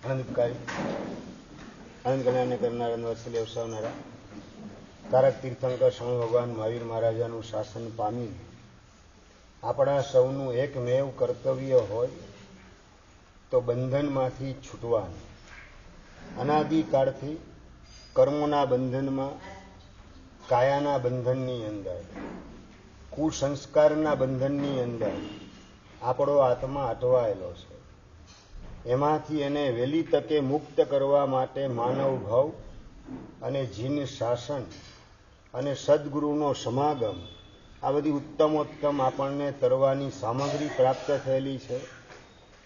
આનંદકારી આનંદ કલ્યાણને કરનારા વત્સલ્ય અવસાવનારા તારક તીર્થંકર સ્વામી ભગવાન મહાવીર મહારાજાનું શાસન પામી આપણા સૌનું એકમેવ કર્તવ્ય હોય તો બંધનમાંથી છૂટવાનું. અનાદિકાળથી કર્મોના બંધનમાં, કાયાના બંધનની અંદર, કુસંસ્કારના બંધનની અંદર આપણો આત્મા અટવાયેલો છે. એમાંથી એને વહેલી તકે મુક્ત કરવા માટે માનવ ભાવ અને જીન શાસન અને સદગુરુનો સમાગમ, આ બધી ઉત્તમોત્તમ આપણને તરવાની સામગ્રી પ્રાપ્ત થયેલી છે.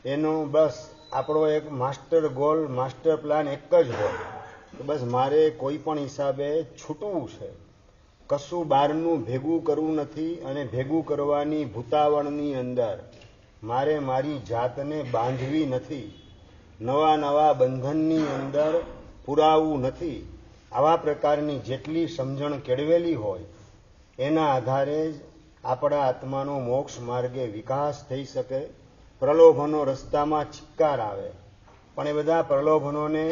એનો બસ આપણો એક માસ્ટર ગોલ, માસ્ટર પ્લાન એક જ હોય કે બસ મારે કોઈ પણ હિસાબે છૂટવું છે, કશું બહારનું ભેગું કરવું નથી અને ભેગું કરવાની ભૂતાવળની અંદર મારે મારી જાતને બાંધવી નથી, નવા નવા બંધનની અંદર પુરાવવું નથી. આવા પ્રકારની જેટલી સમજણ કેળવેલી હોય એના આધારે જ આપણા આત્માનો મોક્ષ માર્ગે વિકાસ થઈ શકે. પ્રલોભનો રસ્તામાં ચિક્કાર આવે, પણ એ બધા પ્રલોભનોને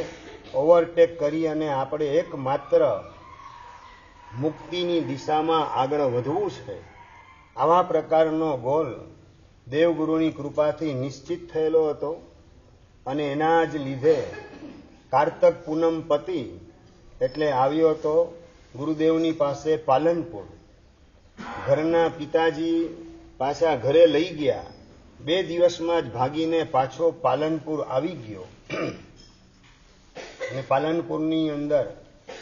ઓવરટેક કરી અને આપણે એકમાત્ર મુક્તિની દિશામાં આગળ વધવું છે. આવા પ્રકારનો ગોલ દેવગુરુની કૃપાથી નિશ્ચિત થયેલો હતો અને એના જ લીધે કારતક પૂનમ પતિ એટલે આવ્યો હતો ગુરુદેવની પાસે પાલનપુર. ઘરના પિતાજી પાછા ઘરે લઈ ગયા, 2 દિવસમાં જ ભાગીને પાછો પાલનપુર આવી ગયો. અને પાલનપુરની અંદર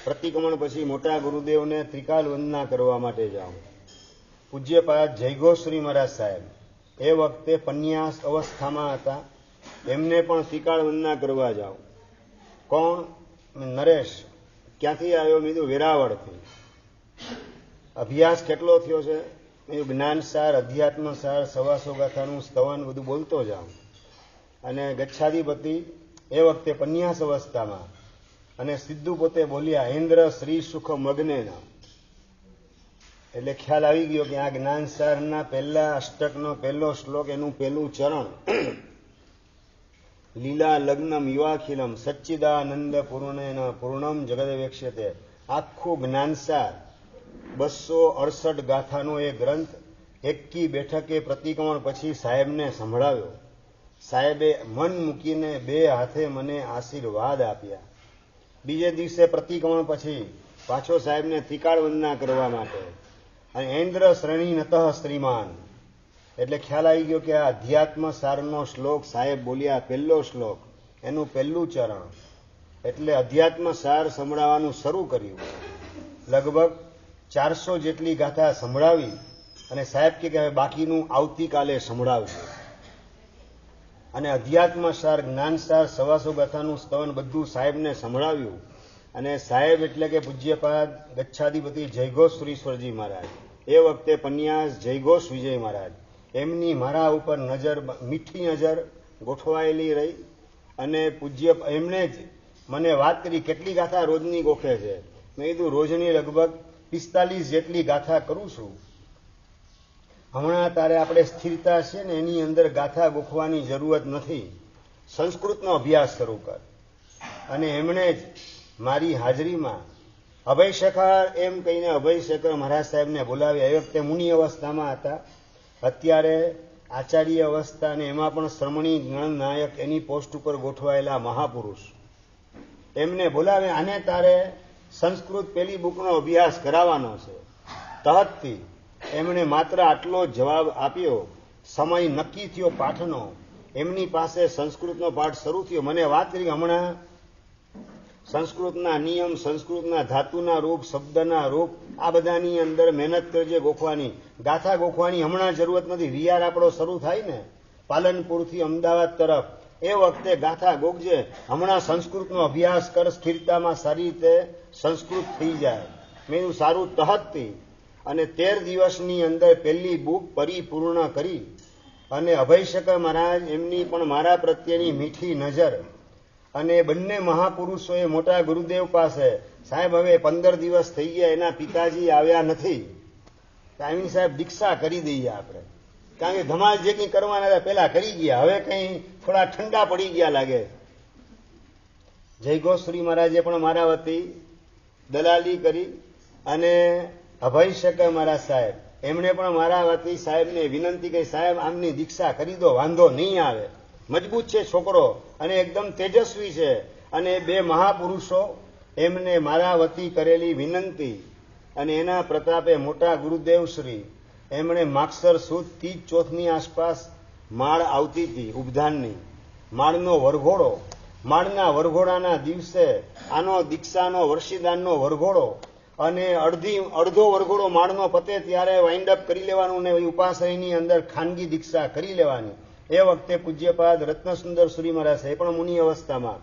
પ્રતિક્રમણ પછી મોટા ગુરુદેવને ત્રિકાલ વંદના કરવા માટે જાઉં. પૂજ્યપાદ જયઘોષશ્રી મહારાજ સાહેબ એ વખતે પન્યાસ અવસ્થામાં હતા, એમને પણ ત્રિકાળ વંદના કરવા જાઉં. કોણ? નરેશ. ક્યાંથી આવ્યો? મેં કીધું વેરાવળથી. અભ્યાસ કેટલો થયો છે? જ્ઞાનસાર, અધ્યાત્મસાર, 125 ગાથાનું સ્તવન બધું બોલતો જાઉં. અને ગચ્છાધિપતિ એ વખતે પન્યાસ અવસ્થામાં, અને સિદ્ધુ પોતે બોલ્યા ઇન્દ્ર શ્રી સુખ મગ્નેના. એટલે ખ્યાલ આવી ગયો કે આ જ્ઞાનસારના પહેલા અષ્ટકનો પહેલો શ્લોક, એનું પહેલું ચરણ લીલા લગ્નમ યુવાખિલમ સચ્ચિદાનંદ પૂર્ણેન પૂર્ણમ જગદવેક્ષ્યતે. આખું જ્ઞાનસાર 268 ગાથાનો એ ગ્રંથ એકી બેઠકે પ્રતિક્રમણ પછી સાહેબને સંભળાવ્યો. સાહેબે મન મૂકીને 2 હાથે મને આશીર્વાદ આપ્યા. બીજે દિવસે પ્રતિક્રમણ પછી પાછો સાહેબને ત્રિકાળ વંદના કરવા માટે, અને ઇન્દ્ર શ્રેણી નતઃ શ્રીમાન. એટલે ખ્યાલ આવી ગયો કે આ અધ્યાત્મ સારનો શ્લોક સાહેબ બોલ્યા, પહેલો શ્લોક, એનું પહેલું ચરણ. એટલે અધ્યાત્મ સાર સંભળાવવાનું શરૂ કર્યું. લગભગ 400 જેટલી ગાથા સંભળાવી અને સાહેબ કે હવે બાકીનું આવતીકાલે સંભળાવજો. અને અધ્યાત્મ સાર, જ્ઞાનસાર, 125 ગાથાનું સ્તવન બધું સાહેબને સંભળાવ્યું. અને સાહેબ એટલે કે પૂજ્યપાદ ગચ્છાધિપતિ જયઘોષ સુરીશ્વરજી મહારાજ, એ વખતે પન્યાસ જયઘોષ વિજય મહારાજ, એમની મારા ઉપર નજર, મીઠી નજર ગોઠવાયેલી રહી. અને પૂજ્ય એમણે જ મને વાત કરી કેટલી ગાથા રોજની ગોખે છે. મેં કીધું રોજની લગભગ 45 જેટલી ગાથા કરું છું. હમણાં તારે આપણે સ્થિરતા છે ને એની અંદર ગાથા ગોખવાની જરૂરત નથી, સંસ્કૃતનો અભ્યાસ શરૂ કર. અને એમણે જ મારી હાજરીમાં અભયશેખર એમ કહીને અભયશેખર મહારાજ સાહેબને બોલાવ્યા. એ વખતે મુનિ અવસ્થામાં હતા, અત્યારે આચાર્ય અવસ્થા, અને એમાં પણ શ્રમણી ગણનાયક એની પોસ્ટ ઉપર ગોઠવાયેલા મહાપુરુષ. એમને બોલાવે, આને તારે સંસ્કૃત પેલી બુકનો અભ્યાસ કરાવવાનો છે. તહતથી એમણે માત્ર આટલો જવાબ આપ્યો. સમય નક્કી થયો પાઠનો, એમની પાસે સંસ્કૃતનો પાઠ શરૂ થયો. મને વાત કરી હમણાં સંસ્કૃતના નિયમ, સંસ્કૃતના ધાતુના રૂપ, શબ્દના રૂપ, આ બધાની અંદર મહેનત કરજે ગોખવાની. ગાથા ગોખવાની હમણાં જરૂરત નથી. વિહાર આપણો શરૂ થાય ને પાલનપુરથી અમદાવાદ તરફ, એ વખતે ગાથા ગોખજે. હમણાં સંસ્કૃતનો અભ્યાસ કર, સ્થિરતામાં સારી રીતે સંસ્કૃત થઈ જાય. મેં સારું તહતથી. અને 13 દિવસની અંદર પહેલી બુક પરિપૂર્ણ કરી. અને અભયશંકર મહારાજ એમની પણ મારા પ્રત્યેની મીઠી નજર, અને બંને મહાપુરુષોએ મોટા ગુરુદેવ પાસે, સાહેબ હવે 15 દિવસ થઈ ગયા એના પિતાજી આવ્યા નથી, કાયમી સાહેબ દીક્ષા કરી દઈએ આપણે. કારણ કે ધમાલ જે કંઈ કરવાના હતા પેલા કરી ગયા, હવે કંઈ થોડા ઠંડા પડી ગયા લાગે. જયગોશ્રી મહારાજે પણ મારા વતી દલાલી કરી અને અભય શકે મારા સાહેબ એમણે પણ મારા વતી સાહેબને વિનંતી કરી, સાહેબ આમની દીક્ષા કરી દો, વાંધો નહીં આવે, મજબૂત છે છોકરો અને એકદમ તેજસ્વી છે. અને બે મહાપુરુષો એમને મારા વતી કરેલી વિનંતી અને એના પ્રતાપે મોટા ગુરુદેવ શ્રી એમણે માગસર સુદ 30 ચોથની આસપાસ માળ આવતી હતી ઉપધાનની, માળનો વરઘોડો, માળના વરઘોડાના દિવસે આનો દીક્ષાનો વર્ષીદાનનો વરઘોડો અને અડધો વરઘોડો માળનો પતે ત્યારે વાઇન્ડ અપ કરી લેવાનું ને ઉપાશ્રયની અંદર ખાનગી દીક્ષા કરી લેવાની. એ વખતે પૂજ્યપાદ રત્નસુંદર સુરી મહારાજ એ પણ મુનિ અવસ્થામાં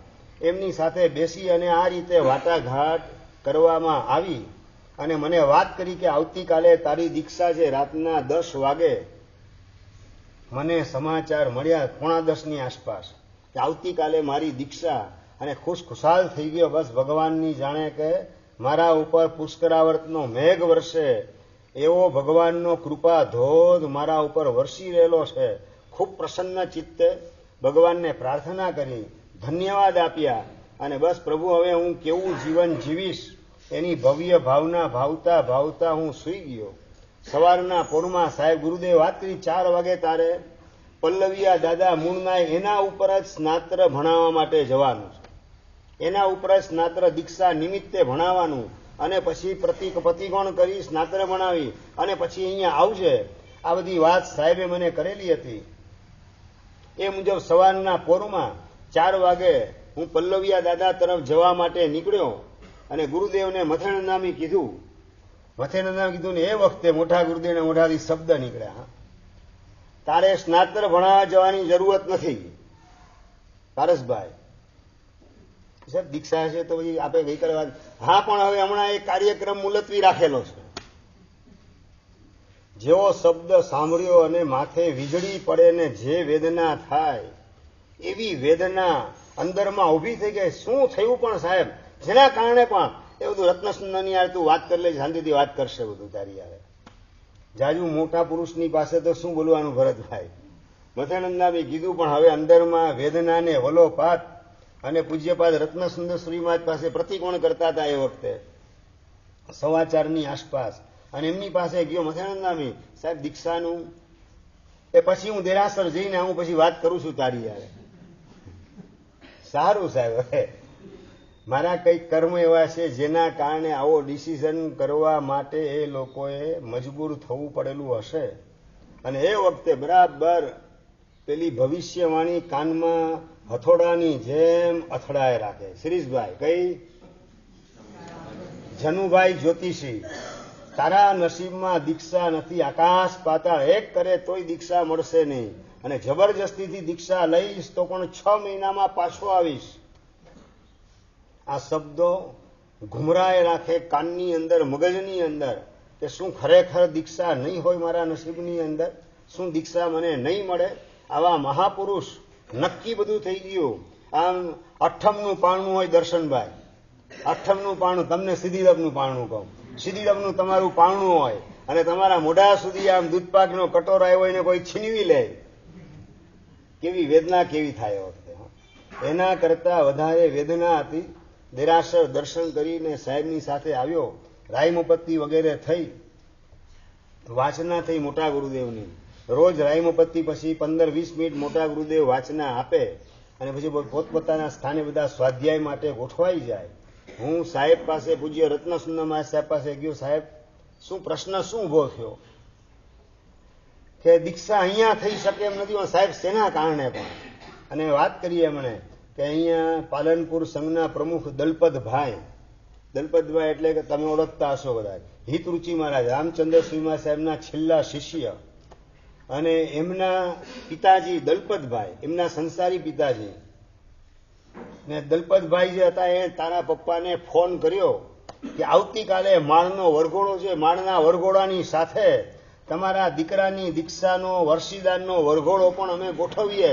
એમની સાથે બેસી અને આ રીતે વાટાઘાટ કરવામાં આવી અને મને વાત કરી કે આવતીકાલે તારી દીક્ષા છે, રાતના 10 વાગે મને સમાચાર મળ્યા 9:45ની આસપાસ કે આવતીકાલે મારી દીક્ષા, અને ખુશખુશાલ થઈ ગયો. બસ ભગવાનની જાણે કે મારા ઉપર પુષ્કરાવર્તનો મેઘ વરસે એવો ભગવાનનો કૃપા ધોધ મારા ઉપર વરસી રહેલો છે. ખૂબ પ્રસન્ન ચિત્તે ભગવાનને પ્રાર્થના કરી, ધન્યવાદ આપ્યા અને બસ પ્રભુ હવે હું કેવું જીવન જીવીશ એની ભવ્ય ભાવના ભાવતા ભાવતા હું સૂઈ ગયો. સવારના પોરમાં સાહેબ ગુરુદેવ વાત કરી 4 વાગે તારે પલ્લવિયા દાદા મૂળના એના ઉપર જ સ્નાત્ર ભણાવવા માટે જવાનું છે, એના ઉપર જ સ્નાત્ર દીક્ષા નિમિત્તે ભણાવવાનું અને પછી પ્રતિકોણ કરી સ્નાત્ર ભણાવી અને પછી અહીંયા આવજે. આ બધી વાત સાહેબે મને કરેલી હતી. એ મુજબ સવારના પોરમાં 4 વાગે હું પલ્લવિયા દાદા તરફ જવા માટે નીકળ્યો અને ગુરુદેવને મથેનંદામી કીધું. મથેનંદામી કીધું ને એ વખતે મોટા ગુરુદેવના મોઢાથી શબ્દ નીકળ્યા, તારે સ્નાતર ભણાવવા જવાની જરૂરત નથી પારસભાઈ, સાહેબ દીક્ષા છે તો પછી આપણે ગઈકાલે વાત, હા પણ હવે હમણાં એક કાર્યક્રમ મુલતવી રાખેલો છે. જેવો શબ્દ સાંભળ્યો અને માથે વીજળી પડે ને જે વેદના થાય એવી વેદના અંદરમાં ઊભી થઈ ગઈ. શું થયું પણ સાહેબ, જેના કારણે પણ એ બધું રત્નસુંદરની યાર તું વાત કરી લે, શાંતિથી વાત કરશે બધું તારી યારે. જાજુ મોટા પુરુષની પાસે તો શું બોલવાનું ભરતભાઈ. મથાનંદામી કીધું પણ હવે અંદરમાં વેદનાને વલોપાત અને પૂજ્યપાદ રત્નસુંદર શ્રી મહારાજ પાસે પ્રતિકોણ કરતા હતા એ વખતે 4:15ની આસપાસ. અને એમની પાસે ગયો મથાનંદામી, સાહેબ દીક્ષાનું એ પછી હું દેરાસર જઈને હું પછી વાત કરું છું તારી યારે. સારું સાહેબ, હવે મારા કંઈક કર્મ એવા છે જેના કારણે આવો ડિસિઝન કરવા માટે એ લોકોએ મજબૂર થવું પડેલું હશે. અને એ વખતે બરાબર પેલી ભવિષ્યવાણી કાનમાં હથોડાની જેમ અથડાય રાખે. શિરીષભાઈ કઈ, જનુભાઈ જ્યોતિષી, તારા નસીબમાં દીક્ષા નથી, આકાશ પાતાળ એક કરે તોય દીક્ષા મળશે નહીં, અને જબરજસ્તીથી દીક્ષા લઈશ તો પણ 6 મહિનામાં પાછો આવીશ. આ શબ્દો ઘુમરાય રાખે કાનની અંદર, મગજની અંદર, કે શું ખરેખર દીક્ષા નહીં હોય મારા નસીબની અંદર, શું દીક્ષા મને નહીં મળે. આવા મહાપુરુષ નક્કી બધું થઈ ગયું. આમ 8મનું પારણું હોય દર્શનભાઈ, 8મનું પારણું, તમને સિદ્ધિદપનું પારણું કહું, સિદ્ધિદપનું તમારું પારણું હોય અને તમારા મોઢા સુધી આમ દૂધપાકનો કટોરો આવ્યો એને કોઈ છીનવી લે, કેવી વેદના કેવી થાય વખતે. એના કરતા વધારે વેદના હતી. દેરાસર દર્શન કરીને સાહેબની સાથે આવ્યો, રાયમપત્તિ વગેરે થઈ, વાચના થઈ મોટા ગુરુદેવની. રોજ રાયમપત્તિ પછી 15-20 મિનિટ મોટા ગુરુદેવ વાચના આપે અને પછી પોતપોતાના સ્થાને બધા સ્વાધ્યાય માટે ગોઠવાઈ જાય. હું સાહેબ પાસે, પૂજ્ય રત્નસુંદર મહારાજ સાહેબ પાસે ગયો, સાહેબ શું પ્રશ્ન શું ઉભો થયો કે દીક્ષા અહીંયા થઈ શકે એમ નથી, પણ સાહેબ શેના કારણે પણ. અને વાત કરીએ એમણે કે અહીંયા પાલનપુર સંઘના પ્રમુખ દલપતભાઈ એટલે કે તમે ઓળખતા હશો બધા, હિતરુચિ મહારાજ, રામચંદ્ર સ્વામી સાહેબના છેલ્લા શિષ્ય, અને એમના પિતાજી દલપતભાઈ, એમના સંસારી પિતાજી. ને દલપતભાઈ જે હતા એ તારા પપ્પાને ફોન કર્યો કે આવતીકાલે માળનો વરઘોડો છે, માળના વરઘોડાની સાથે તમારા દીકરાની દીક્ષાનો વર્ષીદાનનો વરઘોડો પણ અમે ગોઠવીએ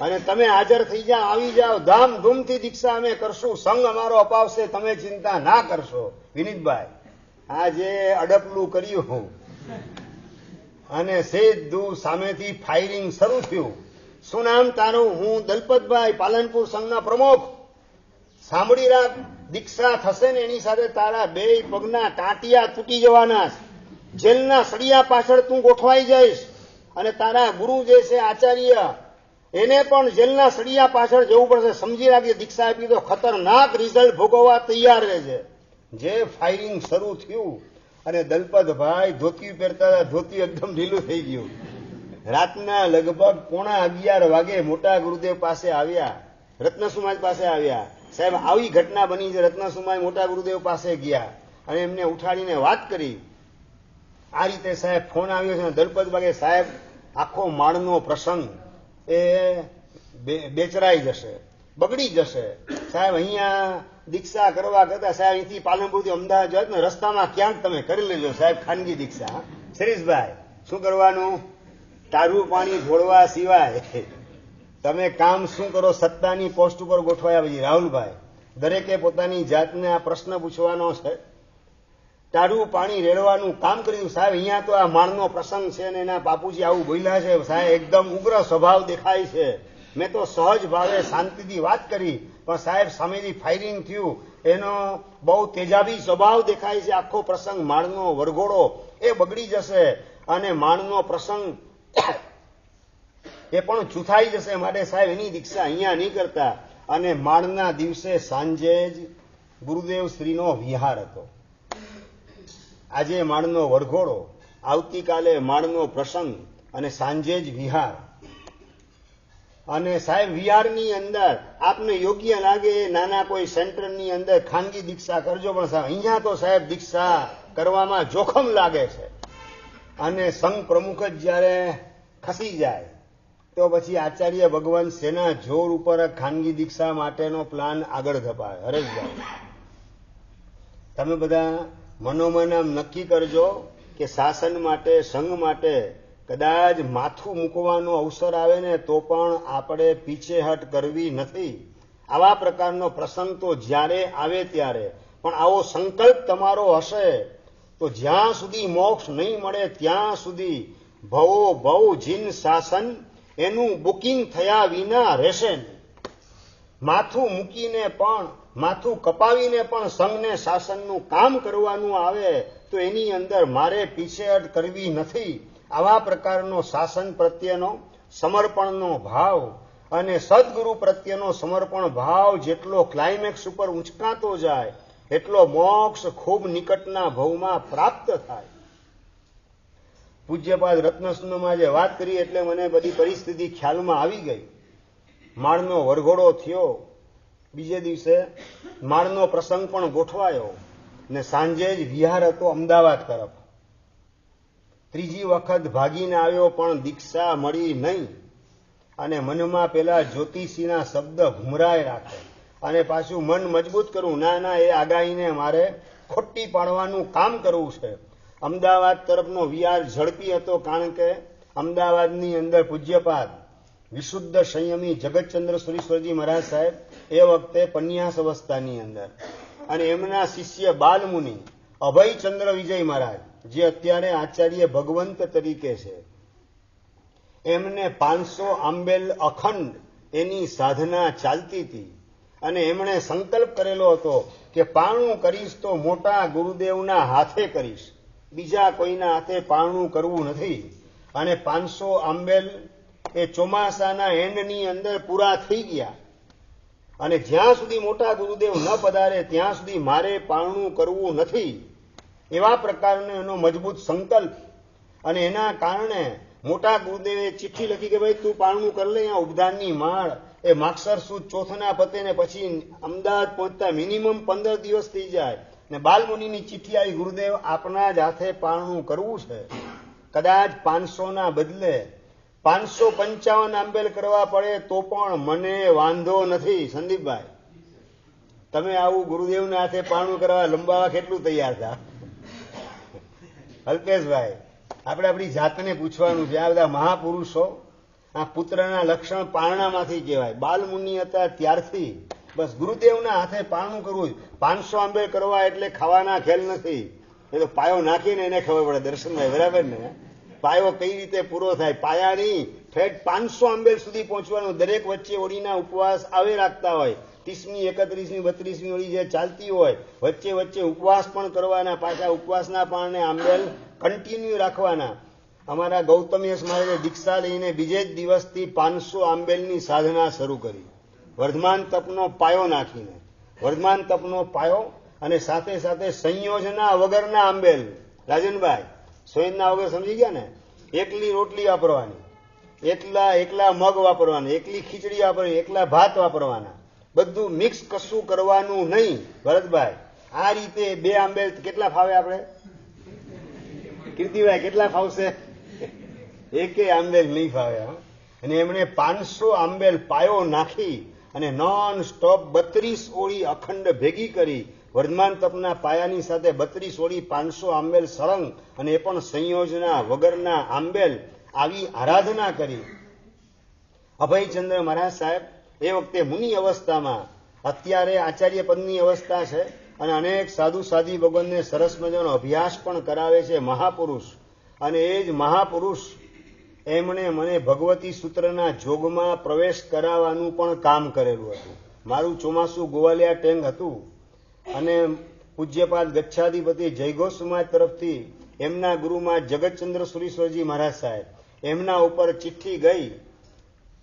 અને તમે હાજર થઈ જાઓ, આવી જાઓ, ધામધૂમથી દીક્ષા અમે કરશું, સંઘ અમારો અપાવશે, તમે ચિંતા ના કરશો. વિનીતભાઈ, આ જે અડપલું કર્યું અને સીધું સામેથી ફાયરિંગ શરૂ થયું. શું નામ તારું? હું દલપતભાઈ, પાલનપુર સંઘના પ્રમુખ. સાંભળી રાખ, દીક્ષા થશે ને એની સાથે તારા બે પગના ટાંટિયા તૂટી જવાના, જેલના સળિયા પાછળ તું ગોઠવાઈ જઈશ, અને તારા ગુરુ જે છે આચાર્ય એને પણ જેલના સળિયા પાછળ જવું પડશે. સમજી રાખજે, દીક્ષા આપી તો ખતરનાક રિઝલ્ટ ભોગવવા તૈયાર રહેશે. જે ફાયરિંગ શરૂ થયું અને દલપતભાઈ ધોતી પહેરતા હતા, ધોતી એકદમ ઢીલું થઈ ગયું. રાતના લગભગ 11:15 વાગે મોટા ગુરુદેવ પાસે આવ્યા, રત્નસુમાજ પાસે આવ્યા. સાહેબ આવી ઘટના બની છે. રત્નસુમાજ મોટા ગુરુદેવ પાસે ગયા અને એમને ઉઠાડીને વાત કરી. આ રીતે સાહેબ ફોન આવ્યો છે. દલપતભાઈ સાહેબ આખો માળનો પ્રસંગ એ બેચરાઈ જશે, બગડી જશે. સાહેબ અહીંયા દીક્ષા કરવા કરતા સાહેબ અહીંથી પાલનપુરથી અમદાવાદ જાત ને રસ્તામાં ક્યાંક તમે કરી લેજો સાહેબ ખાનગી દીક્ષા. શરીષભાઈ શું કરવાનું? તારું પાણી ઢોળવા સિવાય તમે કામ શું કરો? સત્તાની પોસ્ટ ઉપર ગોઠવાયા પછી રાહુલભાઈ દરેકે પોતાની જાતને આ પ્રશ્ન પૂછવાનો છે. ટાઢું પાણી રેડવાનું કામ કર્યું. સાહેબ અહીંયા તો આ માળનો પ્રસંગ છે ને એના બાપુજી આવું બોલ્યા છે. સાહેબ એકદમ ઉગ્ર સ્વભાવ દેખાય છે. મેં તો સહજ ભાવે શાંતિથી વાત કરી, પણ સાહેબ સામેથી ફાયરિંગ થયું, એનો બહુ તેજાબી સ્વભાવ દેખાય છે. આખો પ્રસંગ માળનો વરઘોડો એ બગડી જશે અને માળનો પ્રસંગ એ પણ ચૂથાઈ જશે. માટે સાહેબ એની દીક્ષા અહીંયા નહીં કરતા. અને માળના દિવસે સાંજે જ ગુરુદેવ શ્રીનો વિહાર હતો. આજે માળનો વરઘોડો, આવતીકાલે માળનો પ્રસંગ અને સાંજે જ વિહાર. અને સાહેબ વિહારની અંદર આપને યોગ્ય લાગે નાના કોઈ સેન્ટરની અંદર ખાનગી દીક્ષા કરજો, પણ સાહેબ અહીંયા તો સાહેબ દીક્ષા કરવામાં જોખમ લાગે છે. અને સંઘ પ્રમુખ જ જયારે ખસી જાય તો પછી આચાર્ય ભગવાન સેના જોર ઉપર ખાનગી દીક્ષા માટેનો પ્લાન આગળ ધપાવે. હરેશભાઈ તમે બધા મનોમન આમ નક્કી કરજો કે શાસન માટે, સંઘ માટે કદાચ માથું મૂકવાનો અવસર આવે ને તો પણ આપણે પીછેહટ કરવી નથી. આવા પ્રકારનો પ્રસંગ તો જ્યારે આવે ત્યારે, પણ આવો સંકલ્પ તમારો હશે તો જ્યાં સુધી મોક્ષ નહીં મળે ત્યાં સુધી ભવો ભવ જીન શાસન એનું બુકિંગ થયા વિના રહેશે. માથું મૂકીને પણ, માથું કપાવીને પણ સંઘને શાસનનું કામ કરવાનું આવે તો એની અંદર મારે પીછેહટ કરવી નથી. આવા પ્રકારનો શાસન પ્રત્યેનો સમર્પણનો ભાવ અને સદગુરુ પ્રત્યેનો સમર્પણ ભાવ જેટલો ક્લાઇમેક્સ ઉપર ઉંચકાતો જાય એટલો મોક્ષ ખૂબ નિકટના ભવમાં પ્રાપ્ત થાય. પૂજ્યપાદ રત્નસુંદરમાં જે વાત કરી એટલે મને બધી પરિસ્થિતિ ખ્યાલમાં આવી ગઈ. માળનો વરઘોડો થયો, બીજે દિવસે માળનો પ્રસંગ પણ ગોઠવાયો ને સાંજે જ વિહાર હતો અમદાવાદ તરફ. ત્રીજી વખત ભાગીને આવ્યો પણ દીક્ષા મળી નહીં. અને મનમાં પેલા જ્યોતિષીના શબ્દ ઘુમરાય રાખે અને પાછું મન મજબૂત કરવું, ના ના એ આગાહીને મારે ખોટી પાડવાનું કામ કરવું છે. અમદાવાદ તરફનો વિહાર ઝડપી હતો, કારણ કે અમદાવાદની અંદર પૂજ્યપાદ વિશુદ્ધ સંયમી જગતચંદ્ર સુરીશ્વરજી મહારાજ સાહેબ એ વખતે પન્યાસ અવસ્થાની અંદર, અને એમના શિષ્ય બાલમુનિ અભયચંદ્ર વિજય મહારાજ જે અત્યારે આચાર્ય ભગવંત તરીકે છે, એમને 500 આંબેલ અખંડ એની સાધના ચાલતી હતી. અને એમણે સંકલ્પ કરેલો હતો કે પારણું કરીશ તો મોટા ગુરુદેવના હાથે કરીશ, બીજા કોઈના હાથે પારણું કરવું નથી. અને 500 આંબેલ એ ચોમાસાના એન્ડની અંદર પૂરા થઈ ગયા. અને જ્યાં સુધી મોટા ગુરુદેવ ન પધારે ત્યાં સુધી મારે પારણું કરવું નથી, એવા પ્રકારનો એનો મજબૂત સંકલ્પ. અને એના કારણે મોટા ગુરુદેવે ચિઠ્ઠી લખી કે ભાઈ તું પારણું કરી લે. અહીંયા ઉપધાનની માળ એ માગસર સુદ ચોથના પતે ને પછી અમદાવાદ પહોંચતા મિનિમમ 15 દિવસ થઈ જાય. ને બાલમુનિની ચિઠ્ઠી આવી, ગુરુદેવ આપના જ હાથે પારણું કરવું છે. કદાચ 500 ના બદલે 555 આંબેલ કરવા પડે તો પણ મને વાંધો નથી. સંદીપભાઈ તમે આવું ગુરુદેવના હાથે પારણું કરવા લંબાવા કેટલું તૈયાર હતા? અલ્પેશભાઈ આપણે આપણી જાતને પૂછવાનું છે. આ બધા મહાપુરુષો આ પુત્રના લક્ષણ પારણામાંથી કહેવાય. બાલમુનિ હતા ત્યારથી બસ ગુરુદેવના હાથે પારણું કરવું. 500 આંબેલ કરવા એટલે ખાવાના ખેલ નથી. એ તો પાયો નાખીને એને ખબર પડે. દર્શનભાઈ બરાબર ને? પાયો કઈ રીતે પૂરો થાય? પાયાની ઠેઠ 500 આંબેલ સુધી પહોંચવાનું. દરેક વચ્ચે ઓળીના ઉપવાસ આવે રાખતા હોય 30મી 31મી 32મી ઓળી જે ચાલતી હોય, વચ્ચે વચ્ચે ઉપવાસ પણ કરવાના, પાછા ઉપવાસના પારણે આંબેલ કન્ટિન્યુ રાખવાના. અમારા ગૌતમેશ મહારાજે દીક્ષા લઈને બીજે જ દિવસથી 500 આંબેલની સાધના શરૂ કરી, વર્ધમાન તપનો પાયો નાખીને. વર્ધમાન તપનો પાયો અને સાથે સાથે સંયોજના વગરના આંબેલ. રાજનભાઈ, સંયોજના વગર સમજી ગયા ને? એકલી રોટલી વાપરવાની, એકલા મગ વાપરવાના, એકલી ખીચડી વાપરવાની, એકલા ભાત વાપરવાના, બધું મિક્સ કશું કરવાનું નહીં. ભરતભાઈ, આ રીતે 2 આંબેલ કેટલા ફાવે આપણે? કીર્તિભાઈ, કેટલા ફાવશે? એકે આંબેલ નહીં ફાવે. અને એમણે 500 આંબેલ પાયો નાખી અને નોન સ્ટોપ 32 ઓળી અખંડ ભેગી કરી. વર્ધમાન તપના પાયાની સાથે 32 ઓળી 500 આંબેલ સળંગ, અને એ પણ સંયોજના વગરના આંબેલ. આવી આરાધના કરી. અભયચંદ્ર મહારાજ સાહેબ એ વખતે મુનિ અવસ્થામાં, અત્યારે આચાર્ય પદની અવસ્થા છે, અને અનેક સાધુ સાધી ભગવાનને સરસ મજાનો અભ્યાસ પણ કરાવે છે, મહાપુરુષ. અને એ જ મહાપુરુષ એમણે મને ભગવતી સૂત્રના જોગમાં પ્રવેશ કરાવવાનું પણ કામ કરેલું હતું. મારું ચોમાસું ગોવાલિયા ટેંગ હતું, અને પૂજ્યપાદ ગચ્છાધિપતિ જયઘોષ સમાજ તરફથી એમના ગુરુમાં જગતચંદ્ર સુરીશ્વરજી મહારાજ સાહેબ, એમના ઉપર ચિઠ્ઠી ગઈ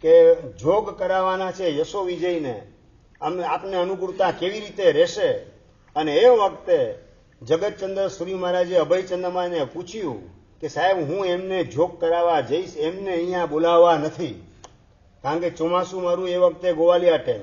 કે જોગ કરાવવાના છે યશો વિજયને, આપને અનુકૂળતા કેવી રીતે રહેશે. અને એ વખતે જગતચંદ્ર સુરી મહારાજે અભયચંદ્રમાને પૂછ્યું કે સાહેબ, હું એમને જોગ કરાવવા જઈશ, એમને અહીંયા બોલાવવા નથી. કારણ કે ચોમાસું મારું એ વખતે ગોવાલિયા ટેમ,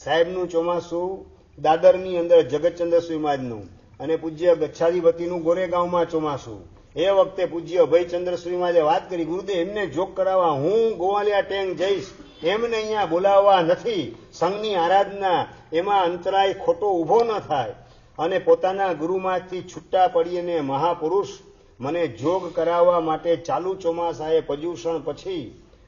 સાહેબનું ચોમાસું દાદરની અંદર જગતચંદ્ર સુરી મહારાજનું, અને પૂજ્ય ગચ્છાધિપતિનું ગોરેગાંવમાં ચોમાસું. એ વખતે પૂજ્ય અભયચંદ્ર સુરી મહારાજે વાત કરી, ગુરુદેવ એમને જોગ કરાવવા હું ગોવાલિયા ટેંગ જઈશ, એમને અહીંયા બોલાવવા નથી. સંઘની આરાધના એમાં અંતરાય ખોટો ઊભો ન થાય. અને પોતાના ગુરુમાંથી છૂટા પડીને મહાપુરુષ મને જોગ કરાવવા માટે ચાલુ ચોમાસાએ પર્યુષણ પછી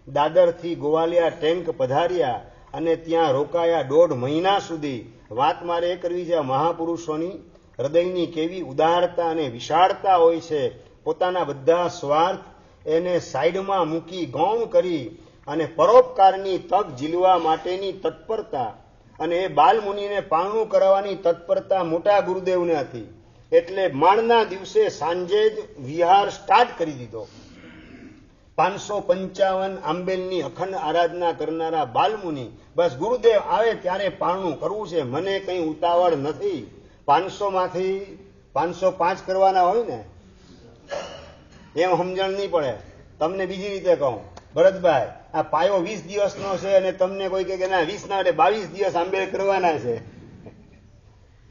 દાદરથી ગોવાલિયા ટેંક પધાર્યા, અને ત્યાં રોકાયા 1.5 મહિના સુધી. વાત મારે એ કરવી છે, મહાપુરુષોની હૃદયની કેવી ઉદારતા અને વિશાળતા હોય છે. પોતાના બધા સ્વાર્થ એને સાઈડમાં મૂકી ગૌણ કરી અને પરોપકારની તક ઝીલવા માટેની તત્પરતા, અને એ બાલમુનિને પારણું કરાવવાની તત્પરતા મોટા ગુરુદેવને હતી. એટલે માણના દિવસે સાંજે જ વિહાર સ્ટાર્ટ કરી દીધો. 555 આંબેલની અખંડ આરાધના કરનારા બાલમુનિ, બસ ગુરુદેવ આવે ત્યારે પારણું કરવું છે, મને કંઈ ઉતાવળ નથી. 500 માંથી 505 કરવાના હોય ને, એમ સમજણ નહીં પડે. તમને બીજી રીતે કહું, ભરતભાઈ, આ પાયો 20 દિવસનો છે, અને તમને કોઈ કહે કે ના 20 ના 22 દિવસ આંબેલ કરવાના છે,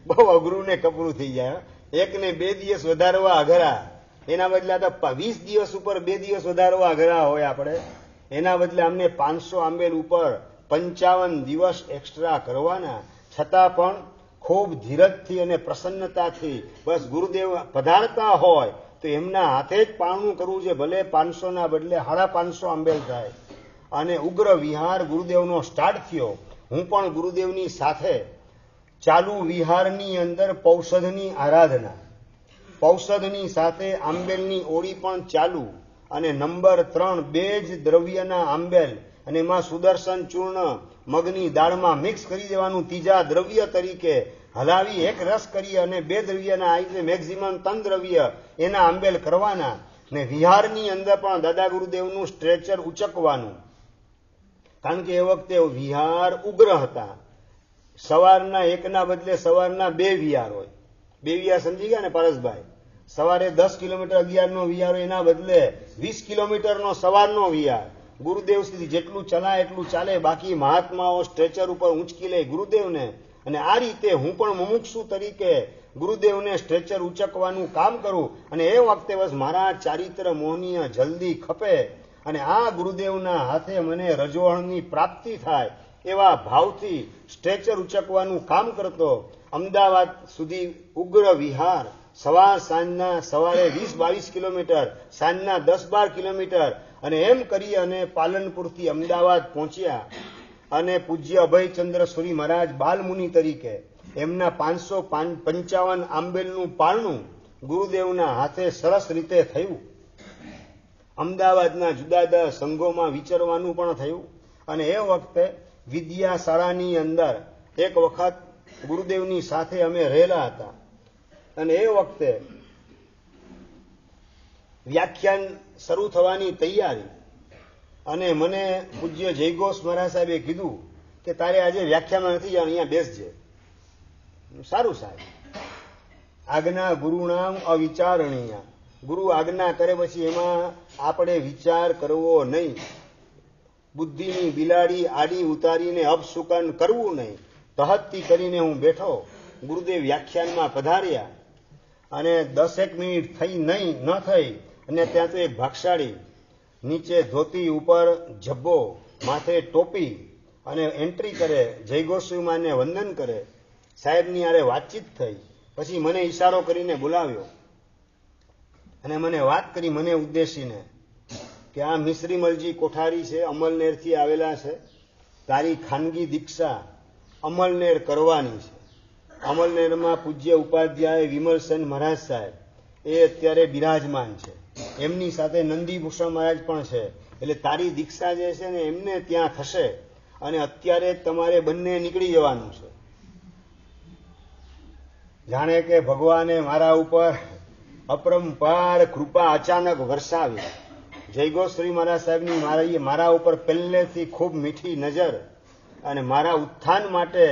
બહુ અઘરું ને કપરું થઈ જાય. 1 ને 2 દિવસ વધારવા અઘરા, એના બદલે તો 20 દિવસ ઉપર 2 દિવસ વધારવા અઘરા હોય આપણે. એના બદલે અમને 500 આંબેલ ઉપર 55 દિવસ એક્સ્ટ્રા કરવાના. છતાં પણ ખૂબ ધીરજથી અને પ્રસન્નતાથી, બસ ગુરુદેવ પધારતા હોય તો એમના હાથે જ પારણું કરવું છે, ભલે 500 ના બદલે 550 આંબેલ થાય. અને ઉગ્ર વિહાર ગુરુદેવનો સ્ટાર્ટ થયો. હું પણ ગુરુદેવની સાથે ચાલુ વિહારની અંદર પૌષધની આરાધના, પૌષધની સાથે આંબેલની ઓળી પણ ચાલુ, અને નંબર 3 2 જ દ્રવ્યના આંબેલ, અને એમાં સુદર્શન ચૂર્ણ મગની દાળમાં મિક્સ કરી દેવાનું ત્રીજા દ્રવ્ય તરીકે, હલાવી એક રસ કરી અને 2 દ્રવ્યના આવી મેક્સિમમ 3 દ્રવ્ય એના આંબેલ કરવાના. ને વિહારની અંદર પણ દાદા ગુરુદેવનું સ્ટ્રેચર ઉચકવાનું. કારણ કે એ વખતે વિહાર ઉગ્ર હતા. સવારના 1 ના બદલે સવારના 2 વિહાર હોય. 2 વિહાર સમજી ગયા ને પારસભાઈ? સવારે 10 કિલોમીટર 11 નો વિહાર હોય, એના બદલે 20 કિલોમીટરનો સવારનો વિહાર. ગુરુદેવ સુધી જેટલું ચલાય એટલું ચાલે, બાકી મહાત્માઓ સ્ટ્રેચર ઉપર ઊંચકી લે ગુરુદેવને. અને આ રીતે હું પણ મુમુક્ષુ તરીકે ગુરુદેવને સ્ટ્રેચર ઉચકવાનું કામ કરું. અને એ વખતે બસ મારા ચારિત્ર મોહનીય જલ્દી ખપે, અને આ ગુરુદેવના હાથે મને રજોહણની પ્રાપ્તિ થાય એવા ભાવથી સ્ટ્રેચર ઉચકવાનું કામ કરતો. અમદાવાદ સુધી ઉગ્ર વિહાર, સાંજના સવારે 20-22 કિલોમીટર, સાંજના 10-12 કિલોમીટર, અને એમ કરી અને પાલનપુરથી અમદાવાદ પહોંચ્યા. અને પૂજ્ય અભયચંદ્ર સુરી મહારાજ બાલમુનિ તરીકે એમના 555 આંબેલનું પારણું ગુરુદેવના હાથે સરસ રીતે થયું. અમદાવાદના જુદા જુદા સંઘોમાં વિચરવાનું પણ થયું. અને એ વખતે વિદ્યાશાળાની અંદર એક વખત ગુરુદેવની સાથે અમે રહેલા હતા અને એ વખતે વ્યાખ્યાન શરૂ થવાની તૈયારી અને મને પૂજ્ય જયઘોષ મહારાજ સાહેબે કીધું કે તારે આજે વ્યાખ્યાનમાં નથી જવાનું, અહીંયા બેસજે. સારું સાહેબ. આજ્ઞા ગુરુનામ અવિચારણીય. ગુરુ આજ્ઞા કરે પછી એમાં આપણે વિચાર કરવો નહીં. બુદ્ધિની બિલાડી આડી ઉતારીને અપશુકન કરવું નહીં. તહત્તી કરીને હું બેઠો. ગુરુદેવ વ્યાખ્યાનમાં પધાર્યા અને 10 મિનિટ થઈ ન થઈ અને ત્યાં તો એક ભાગશાળી નીચે ધોતી ઉપર જબ્બો માથે ટોપી અને એન્ટ્રી કરે, જયઘોષમાને વંદન કરે. સાહેબની આરે વાતચીત થઈ. પછી મને ઈશારો કરીને બોલાવ્યો અને મને વાત કરી, મને ઉદ્દેશીને કે આ મિશ્રીમલજી કોઠારી છે, અમલનેરથી આવેલા છે, તારી ખાનગી દીક્ષા અમલનેર કરવાની છે. અમલનેરમાં પૂજ્ય ઉપાધ્યાય વિમલસન મહારાજ સાહેબ એ અત્યારે બિરાજમાન છે, એમની સાથે નંદીભૂષણ મહારાજ પણ છે. એટલે તારી દીક્ષા જે છે ને એમને ત્યાં થશે અને અત્યારે તમારે બંને નીકળી જવાનું છે. જાણે કે ભગવાને મારા ઉપર અપરંપાર કૃપા અચાનક વરસાવી. જયઘોષશ્રી મહારાજ સાહેબની મારા ઉપર પહેલેથી ખૂબ મીઠી નજર અને મારા ઉત્થાન માટે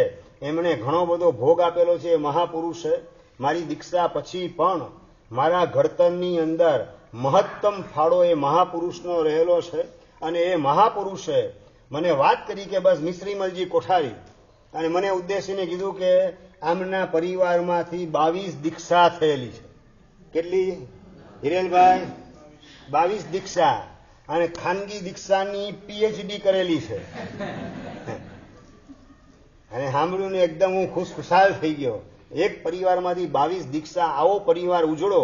એમણે ઘણો બધો ભોગ આપેલો છે. એ મહાપુરુષે મારી દીક્ષા પછી પણ મારા ઘડતરની અંદર મહત્તમ ફાળો એ મહાપુરુષનો રહેલો છે અને એ મહાપુરુષે મને વાત કરી કે બસ મિશ્રીમલજી કોઠારી, અને મને ઉદ્દેશીને કીધું કે આમના પરિવારમાંથી 22 દીક્ષા થયેલી છે. કેટલી હિરેલભાઈ? 22 દીક્ષા અને ખાનગી દીક્ષાની PhD કરેલી છે. અને સાંભળ્યું ને એકદમ હું ખુશખુશાલ થઈ ગયો. એક પરિવારમાંથી 22 દીક્ષા, આવો પરિવાર ઉજળો.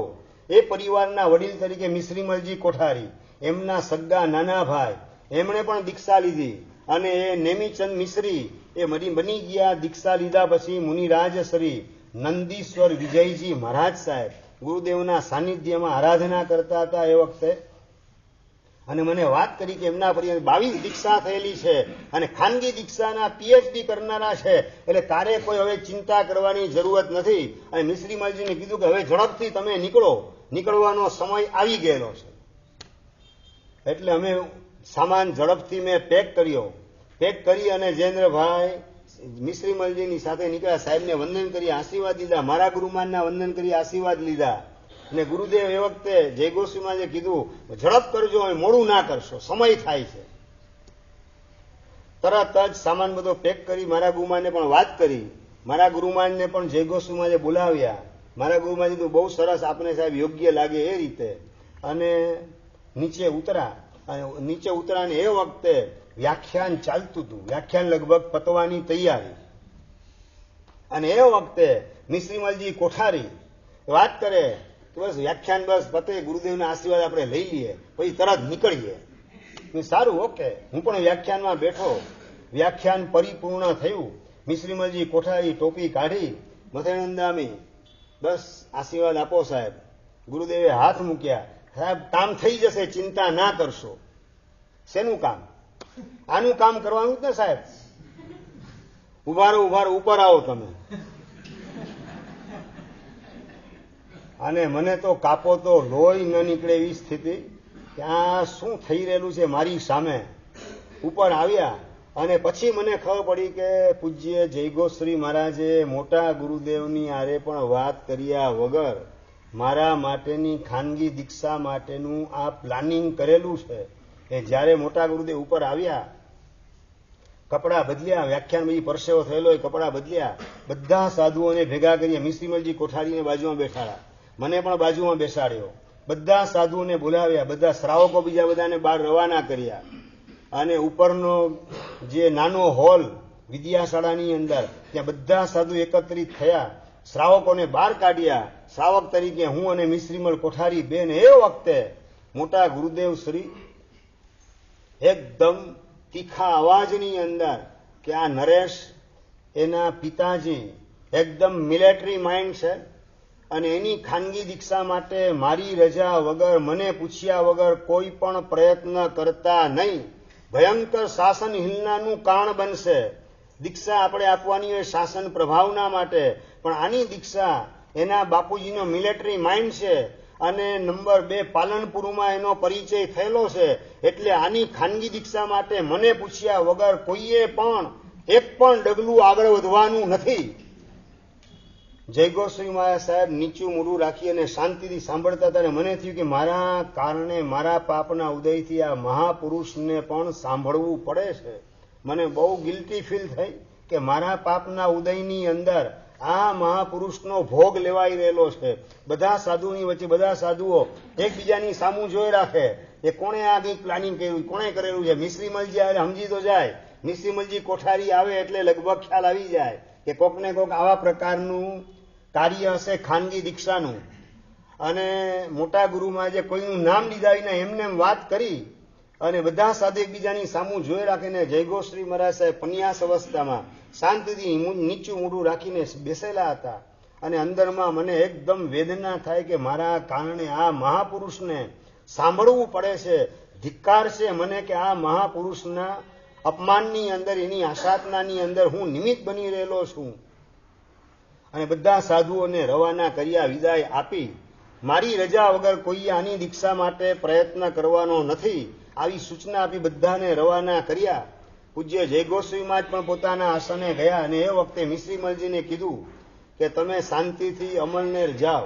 એ પરિવારના વડીલ તરીકે મિશ્રીમલજી કોઠારી, એમના સગ્ગા નાના ભાઈ એમણે પણ દીક્ષા લીધી અને એ નેમિચંદ મિશ્રી એ બની ગયા. દીક્ષા લીધા પછી મુનિરાજ શ્રી નંદીશ્વર વિજયજી મહારાજ સાહેબ ગુરુદેવના સાનિધ્યમાં આરાધના કરતા હતા એ વખતે. અને મને વાત કરી કે એમના પરિવાર 22 દીક્ષા થયેલી છે અને ખાનગી દીક્ષાના PhD કરનારા છે, એટલે તારે કોઈ હવે ચિંતા કરવાની જરૂરત નથી. અને મિશ્રીમલજીને કીધું કે હવે ઝડપથી તમે નીકળો, નીકળવાનો સમય આવી ગયેલો છે. એટલે અમે સામાન ઝડપથી મેં પેક કર્યો. પેક કરી અને જયેન્દ્રભાઈ મિશ્રીમલજીની સાથે નીકળ્યા. સાહેબને વંદન કરી આશીર્વાદ લીધા, મારા ગુરુમાનના વંદન કરી આશીર્વાદ લીધા. અને ગુરુદેવ એ વખતે જયઘોષમાં જે કીધું ઝડપ કરજો, મોડું ના કરશો, સમય થાય છે. તરત જ સામાન બધો પેક કરી મારા ગુરુમાનને પણ વાત કરી. મારા ગુરુમાનને પણ જયઘોષમાં જે બોલાવ્યા. મારા ગુરુમાન કીધું બહુ સરસ, આપને સાહેબ યોગ્ય લાગે એ રીતે. અને નીચે ઉતરા ને એ વખતે વ્યાખ્યાન ચાલતું હતું. વ્યાખ્યાન લગભગ પતવાની તૈયારી. અને એ વખતે મિશ્રીમલજી કોઠારી વાત કરે કે બસ વ્યાખ્યાન બસ પતે, ગુરુદેવના આશીર્વાદ આપણે લઈ લઈએ પછી તરત નીકળીએ. સારું, ઓકે. હું પણ વ્યાખ્યાનમાં બેઠો. વ્યાખ્યાન પરિપૂર્ણ થયું. મિશ્રીમલજી કોઠારી ટોપી કાઢી, મથેનંદામી બસ આશીર્વાદ આપો સાહેબ. ગુરુદેવે હાથ મૂક્યા. સાહેબ કામ થઈ જશે, ચિંતા ના કરશો. શેનું કામ? આનું કામ કરવાનું જ ને સાહેબ. ઉભારો ઉપર આવો તમે. અને મને તો કાપો તો લોહી ન નીકળે એવી સ્થિતિ કે આ શું થઈ રહેલું છે મારી સામે. ઉપર આવ્યા અને પછી મને ખબર પડી કે પૂજ્ય જયઘોષશ્રી મહારાજે મોટા ગુરુદેવની આરે પણ વાત કર્યા વગર મારા માટેની ખાનગી દીક્ષા માટેનું આ પ્લાનિંગ કરેલું છે. એ જ્યારે મોટા ગુરુદેવ ઉપર આવ્યા, કપડાં બદલ્યા, વ્યાખ્યાન બધી પરસેવો થયેલો એ કપડાં બદલ્યા, બધા સાધુઓને ભેગા કર્યા. મિશ્રીમલજી કોઠારીને બાજુમાં બેઠાડ્યા, મને પણ બાજુમાં બેસાડ્યો. બધા સાધુઓને બોલાવ્યા, બધા શ્રાવકો બીજા બધાને બહાર રવાના કર્યા. અને ઉપરનો જે નાનો હોલ વિદ્યાશાળાની અંદર, ત્યાં બધા સાધુ એકત્રિત થયા. શ્રાવકોને બહાર કાઢ્યા. શ્રાવક તરીકે હું અને મિશ્રીમલ કોઠારી બેન. એ વખતે મોટા ગુરુદેવ શ્રી એકદમ તીખા અવાજની અંદર કે આ નરેશ એના પિતાજી એકદમ મિલિટરી માઇન્ડ છે અને એની ખાનગી દીક્ષા માટે મારી રજા વગર, મને પૂછ્યા વગર કોઈ પણ પ્રયત્ન કરતા નહીં. ભયંકર શાસન હિલનાનું કારણ બનશે. દીક્ષા આપણે આપવાની હોય શાસન પ્રભાવના માટે, પણ આની દીક્ષા એના બાપુજીનો મિલિટરી માઇન્ડ છે અને નંબર 2 પાલનપુરમાં એનો પરિચય થયેલો છે. એટલે આની ખાનગી દીક્ષા માટે મને પૂછ્યા વગર કોઈએ પણ એક પણ ડગલું આગળ વધવાનું નથી. જયગોસ્વામી મહારાજ સાહેબ નીચું મૂડું રાખી અને શાંતિથી સાંભળતા હતા. અને મને થયું કે મારા કારણે મારા પાપના ઉદયથી આ મહાપુરુષને પણ સાંભળવું પડે છે. મને બહુ ગિલ્ટી ફીલ થઈ કે મારા પાપના ઉદયની અંદર આ મહાપુરુષનો ભોગ લેવાઈ રહેલો છે. બધા સાધુની વચ્ચે બધા સાધુઓ એકબીજાની સામું જોઈ રાખે એ કોણે આ કંઈક પ્લાનિંગ કર્યું, કોણે કરેલું છે. મિશ્રીમલજી આવે સમજી તો જાય, મિશ્રીમલજી કોઠારી આવે એટલે લગભગ ખ્યાલ આવી જાય કે કોકને કોક આવા પ્રકારનું કાર્ય હશે ખાનગી દીક્ષાનું. અને મોટા ગુરુમાં જે કોઈનું નામ લીધા વિના એમને એમ વાત કરી અને બધા સાધુ એકબીજાની સામું જોઈ રાખીને જયગોશ્રી મહારાજ સાહેબ પન્યાસ અવસ્થામાં શાંતિથી નીચું મૂઢું રાખીને બેસેલા હતા. અને અંદરમાં મને એકદમ વેદના થાય કે મારા કારણે આ મહાપુરુષને સાંભળવું પડે છે. ધિક્કાર છે મને કે આ મહાપુરુષના અપમાનની અંદર, એની આશાતનાની અંદર હું નિમિત્ત બની રહેલો છું. અને બધા સાધુઓને રવાના કર્યા, વિદાય આપી. મારી રજા વગર કોઈએ આની દીક્ષા માટે પ્રયત્ન કરવાનો નથી આવી સૂચના આપી બધાને રવાના કર્યા. પૂજ્ય જયગોસ્વામી મહારાજ પણ પોતાના આસને ગયા અને એ વખતે મિશ્રીમલજીને કીધું કે તમે શાંતિથી અમલનેર જાઓ,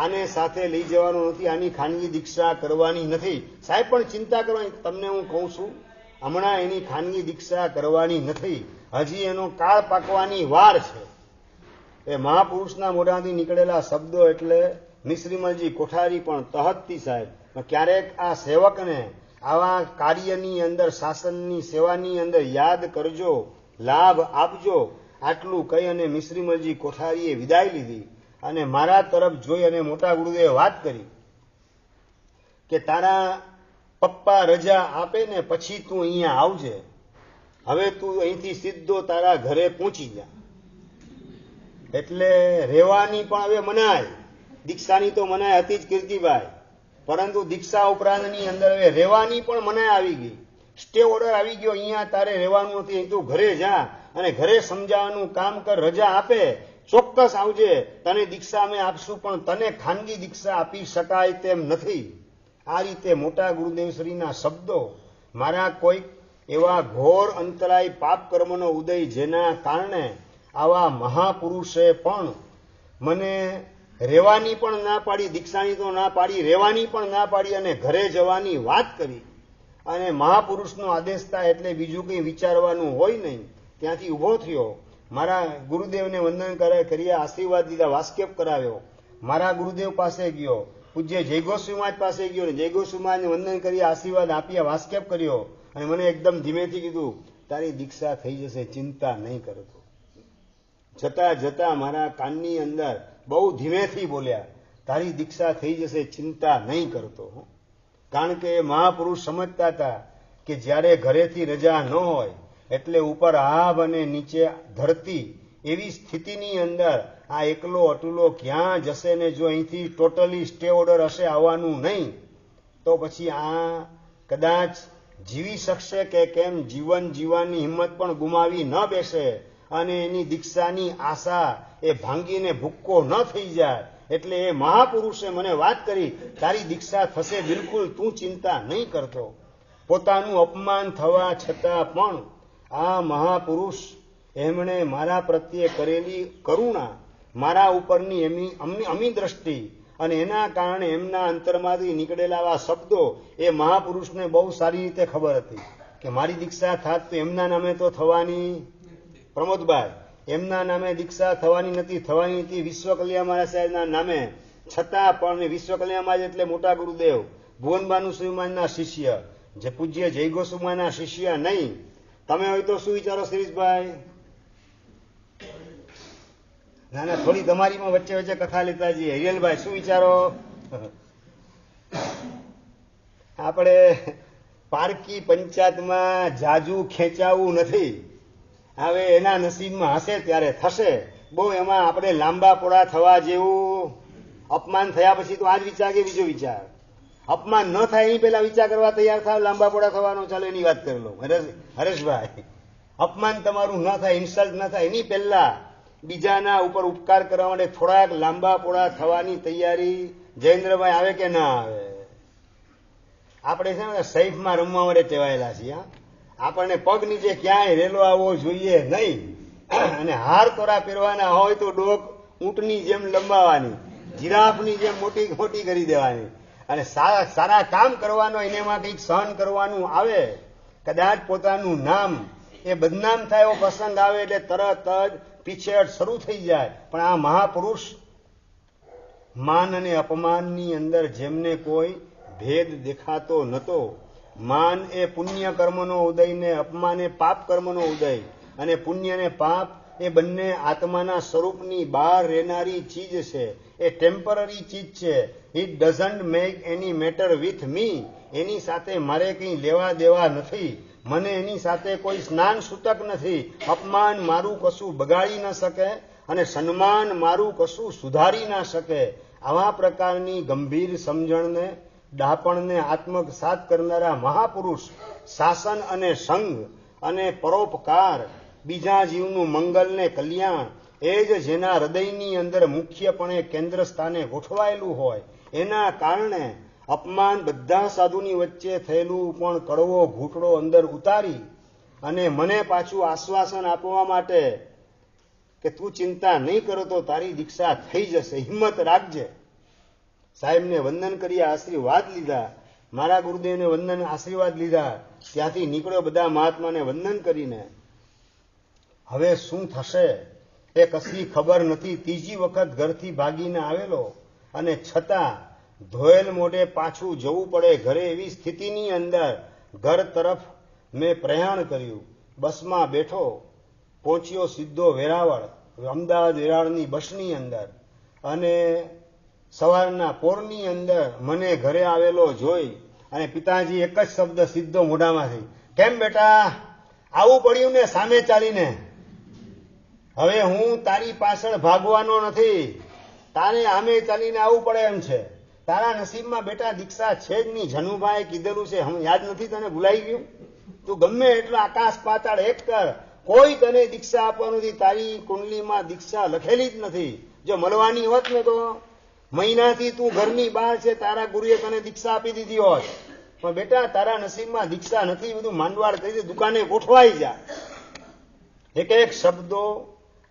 આને સાથે લઈ જવાનું નથી, આની ખાનગી દીક્ષા કરવાની નથી. સાહેબ પણ ચિંતા કરવાની, તમને હું કહું છું હમણાં એની ખાનગી દીક્ષા કરવાની નથી, હજી એનો કાળ પાકવાની વાર છે. એ મહાપુરુષના મોઢાથી નીકળેલા શબ્દો એટલે મિશ્રીમલજી કોઠારી પણ તહતથી સાહેબ ક્યારેક આ સેવકને આવા કાર્યની અંદર, શાસનની સેવાની અંદર યાદ કરજો, લાભ આપજો, આટલું કહી અને મિશ્રીમલજી કોઠારીએ વિદાય લીધી. અને મારા તરફ જોઈ અને મોટા ગુરુદેવે વાત કરી કે તારા પપ્પા રજા આપે ને પછી તું અહીંયા આવજે, હવે તું અહીંથી સીધો તારા ઘરે પહોંચી જા. એટલે રહેવાની પણ હવે મનાય, દીક્ષાની તો મનાય હતી જ કીર્તિભાઈ, પરંતુ દીક્ષા ઉપરાંતની અંદર હવે રહેવાની પણ મનાય આવી ગઈ. સ્ટે ઓર્ડર આવી ગયો, અહીંયા તારે રહેવાનું નથી, અહીં તું ઘરે જા અને ઘરે સમજાવવાનું કામ કર, રજા આપે ચોક્કસ આવજે, તને દીક્ષા અમે આપશું પણ તને ખાનગી દીક્ષા આપી શકાય તેમ નથી. આ રીતે મોટા ગુરુદેવશ્રીના શબ્દો મારા કોઈક એવા ઘોર અંતરાય પાપ કર્મનો ઉદય જેના કારણે આવા મહાપુરુષે પણ મને રહેવાની પણ ના પાડી, દીક્ષાની તો ના પાડી, રહેવાની પણ ના પાડી અને ઘરે જવાની વાત કરી. અને મહાપુરુષનો આદેશ થાય એટલે બીજું કંઈ વિચારવાનું હોય નહીં. ત્યાંથી ઊભો થયો, મારા ગુરુદેવને વંદન કર્યા, આશીર્વાદ દીધા, વાસ્કેપ કરાવ્યો. મારા ગુરુદેવ પાસે ગયો, પૂજ્ય જયગોસ્વામી મહારાજ પાસે ગયો ને જયગોસ્વામી મહારાજને વંદન કરી, આશીર્વાદ આપ્યા, વાસ્કેપ કર્યો. અને મને એકદમ ધીમેથી કીધું તારી દીક્ષા થઈ જશે, ચિંતા નહીં કરતો. જતા જતા મારા કાનની અંદર બહુ ધીમેથી બોલ્યા, તારી દીક્ષા થઈ જશે, ચિંતા નહીં કરતો. કારણ કે એ મહાપુરુષ સમજતા હતા કે જ્યારે ઘરેથી રજા ન હોય એટલે ઉપર આભ અને નીચે ધરતી એવી સ્થિતિની અંદર આ એકલો અટુલો ક્યાં જશે ને જો અહીંથી ટોટલી સ્ટે ઓર્ડર હશે આવવાનું નહીં તો પછી આ કદાચ જીવી શકશે કે કેમ, જીવન જીવવાની હિંમત પણ ગુમાવી ન બેસે અને એની દીક્ષાની આશા એ ભાંગીને ભૂક્કો ન થઈ જાય. એટલે એ મહાપુરુષે મને વાત કરી, તારી દીક્ષા થશે બિલકુલ, તું ચિંતા નહીં કરતો. પોતાનું અપમાન થવા છતાં પણ આ મહાપુરુષ એમણે મારા પ્રત્યે કરેલી કરુણા, મારા ઉપરની અમી દ્રષ્ટિ અને એના કારણે એમના અંતરમાંથી નીકળેલા આવા શબ્દો એ મહાપુરુષને બહુ સારી રીતે ખબર હતી કે મારી દીક્ષા થાત તો એમના નામે તો થવાની, પ્રમોદભાઈ એમના નામે દીક્ષા થવાની નથી, વિશ્વકલ્યા મહારાજ સાહેબના નામે. છતાં પણ વિશ્વકલ્યા મહારાજ એટલે મોટા ગુરુદેવ, ભુવનબાનુ સ્વામી મહારાજના શિષ્ય, જે પૂજ્ય જયગોસ્વામી મહારાજના શિષ્ય નહીં. તમે હોય તો શું વિચારો શિરીષભાઈ? ના ના, થોડી તમારીમાં વચ્ચે વચ્ચે કથા લેતા જઈએ. હિરેલભાઈ શું વિચારો? આપણે પારકી પંચાયતમાં જાજુ ખેંચાવું નથી, હવે એના નસીબમાં હશે ત્યારે થશે. બહુ એમાં આપણે લાંબા પોળા થવા જેવું, અપમાન થયા પછી તો આ જ વિચાર કે બીજો વિચાર, અપમાન ન થાય એની પહેલા વિચાર કરવા તૈયાર થાવ, લાંબા પોળા થવાનો, ચાલો એની વાત કરી લો. હરેશભાઈ અપમાન તમારું ન થાય, ઇન્સલ્ટ ન થાય, એની પહેલા બીજાના ઉપર ઉપકાર કરવા માટે થોડાક લાંબા પોળા થવાની તૈયારી જયેન્દ્રભાઈ આવે કે ના આવે? આપણે છે ને સૈફમાં રમવા માટે ટેવાયેલા છીએ. આપણને પગ નીચે ક્યાંય રેલો આવવો જોઈએ નહીં, અને હાર તોરા પહેરવાના હોય તો ડોક ઊંટની જેમ લંબાવવાની, જીરાફની જેમ મોટી મોટી કરી દેવાની, અને સારા કામ કરવાનો, એમાં કંઈક સહન કરવાનું આવે. કદાચ પોતાનું નામ એ બદનામ થાય એવો પ્રસંગ આવે એટલે તરત જ પીછેહટ શરૂ થઈ જાય. પણ આ મહાપુરુષ માન અને અપમાનની અંદર જેમને કોઈ ભેદ દેખાતો નતો. માન એ પુણ્ય કર્મનો ઉદય ને અપમાન એ પાપ કર્મનો ઉદય. અને પુણ્ય અને પાપ એ બંને આત્માના સ્વરૂપની બહાર રહેનારી ચીજ છે. એ ટેમ્પરરી ચીજ છે. It doesn't make any matter with me. એની સાથે મારે કંઈ લેવા દેવા નથી. મને એની સાથે કોઈ સ્નાન સૂતક નથી. અપમાન મારું કશું બગાડી ન શકે, અને સન્માન મારું કશું સુધારી ના શકે. આવા પ્રકારની ગંભીર સમજણને, ડાપણને આત્મસાત કરનારા મહાપુરુષ શાસન અને સંઘ અને પરોપકાર, બીજા જીવનું મંગલ ને કલ્યાણ એ જ જેના હૃદયની અંદર મુખ્યપણે કેન્દ્ર સ્થાને ગોઠવાયેલું હોય, એના કારણે અપમાન બધા સાધુની વચ્ચે થયેલું પણ કડવો ઘૂંટડો અંદર ઉતારી અને મને પાછું આશ્વાસન આપવા માટે કે તું ચિંતા નહીં કરો તો તારી દીક્ષા થઈ જશે, હિંમત રાખજે. સાહેબને વંદન કરી આશીર્વાદ લીધા, મારા ગુરુદેવને વંદન આશીર્વાદ લીધા. ત્યાંથી નીકળ્યો બધા મહાત્માને વંદન કરીને. હવે શું થશે એ કશી ખબર નથી. ત્રીજી વખત ઘરથી ભાગીને આવેલો, અને છતાં ધોયેલ મોઢે પાછું જવું પડે ઘરે એવી સ્થિતિની અંદર ઘર તરફ મેં પ્રયાણ કર્યું. બસમાં બેઠો, પહોંચ્યો સીધો વેરાવળ, અમદાવાદ વેરાવળની બસની અંદર. અને સવારના પોરની અંદર મને ઘરે આવેલો જોઈ અને પિતાજી એક જ શબ્દ સીધો મોઢામાંથી, કેમ બેટા આવું પડ્યું ને સામે ચાલીને? હવે હું તારી પાછળ ભાગવાનો નથી, તારે આમે ચાલીને આવવું પડે એમ છે. તારા નસીબમાં બેટા દીક્ષા છે જ નહીં. જનુભાઈ કીધેલું છે, હમ યાદ નથી તને? ભૂલાઈ ગયું? તું ગમે એટલો આકાશ પાતાળ એક કર, કોઈ તને દીક્ષા આપવાનું નથી. તારી કુંડલીમાં દીક્ષા લખેલી જ નથી. જો મળવાની હોત ને તો મહિનાથી તું ઘરની બહાર છે, તારા ગુરુએ તને દીક્ષા આપી દીધી હોત. પણ બેટા તારા નસીબમાં દીક્ષા નથી. બધું માંડવાળ કરી દે, દુકાને ગોઠવાઈ જા. એક એક શબ્દો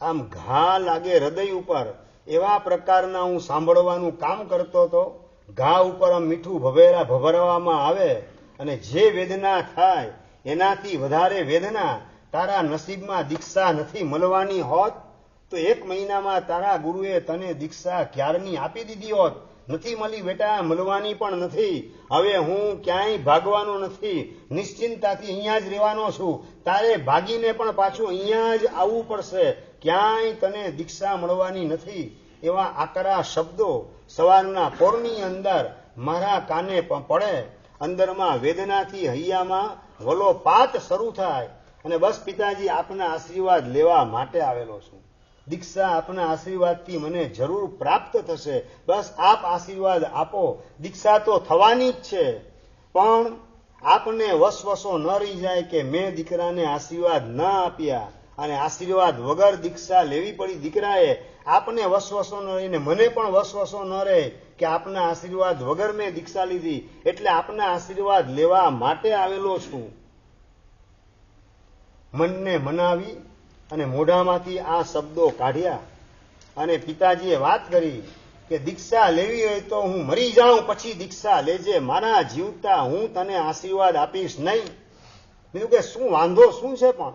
આમ ઘા લાગે હૃદય ઉપર, એવા પ્રકારના હું સાંભળવાનું કામ કરતો હતો. ઘા ઉપર આમ મીઠું ભભરવામાં આવે, અને જે વેદના થાય એનાથી વધારે વેદના. તારા નસીબમાં દીક્ષા નથી મળવાની હોત તો 1 મહિનામાં તારા ગુરુએ તને દીક્ષા ક્યારની આપી દીધી હોત. નથી મળી બેટા, મળવાની પણ નથી. હવે હું ક્યાંય ભાગવાનો નથી, નિશ્ચિંતાથી અહીંયા જ રહેવાનો છું. તારે ભાગીને પણ પાછું અહીંયા જ આવવું પડશે. ક્યાંય તને દીક્ષા મળવાની નથી. એવા આકરા શબ્દો સવારના પોરની અંદર મારા કાને પડે. અંદરમાં વેદનાથી હૈયામાં વલોપાત શરૂ થાય. અને બસ પિતાજી આપના આશીર્વાદ લેવા માટે આવેલો છું. દીક્ષા આપના આશીર્વાદથી મને જરૂર પ્રાપ્ત થશે. બસ આપ આશીર્વાદ આપો. દીક્ષા તો થવાની જ છે, પણ આપને વસવસો ન રહી જાય કે મેં દીકરાને આશીર્વાદ ન આપ્યા અને આશીર્વાદ વગર દીક્ષા લેવી પડી દીકરાએ. આપને વસવસો ન રહીને મને પણ વસવસો ન રહે કે આપના આશીર્વાદ વગર મેં દીક્ષા લીધી, એટલે આપના આશીર્વાદ લેવા માટે આવેલો છું. મનને મનાવી અને મોઢામાંથી આ શબ્દો કાઢ્યા. અને પિતાજીએ વાત કરી કે દીક્ષા લેવી હોય તો હું મરી જાઉં પછી દીક્ષા લેજે, મારા જીવતા હું તને આશીર્વાદ આપીશ નહીં. બીજું કે શું વાંધો શું છે, પણ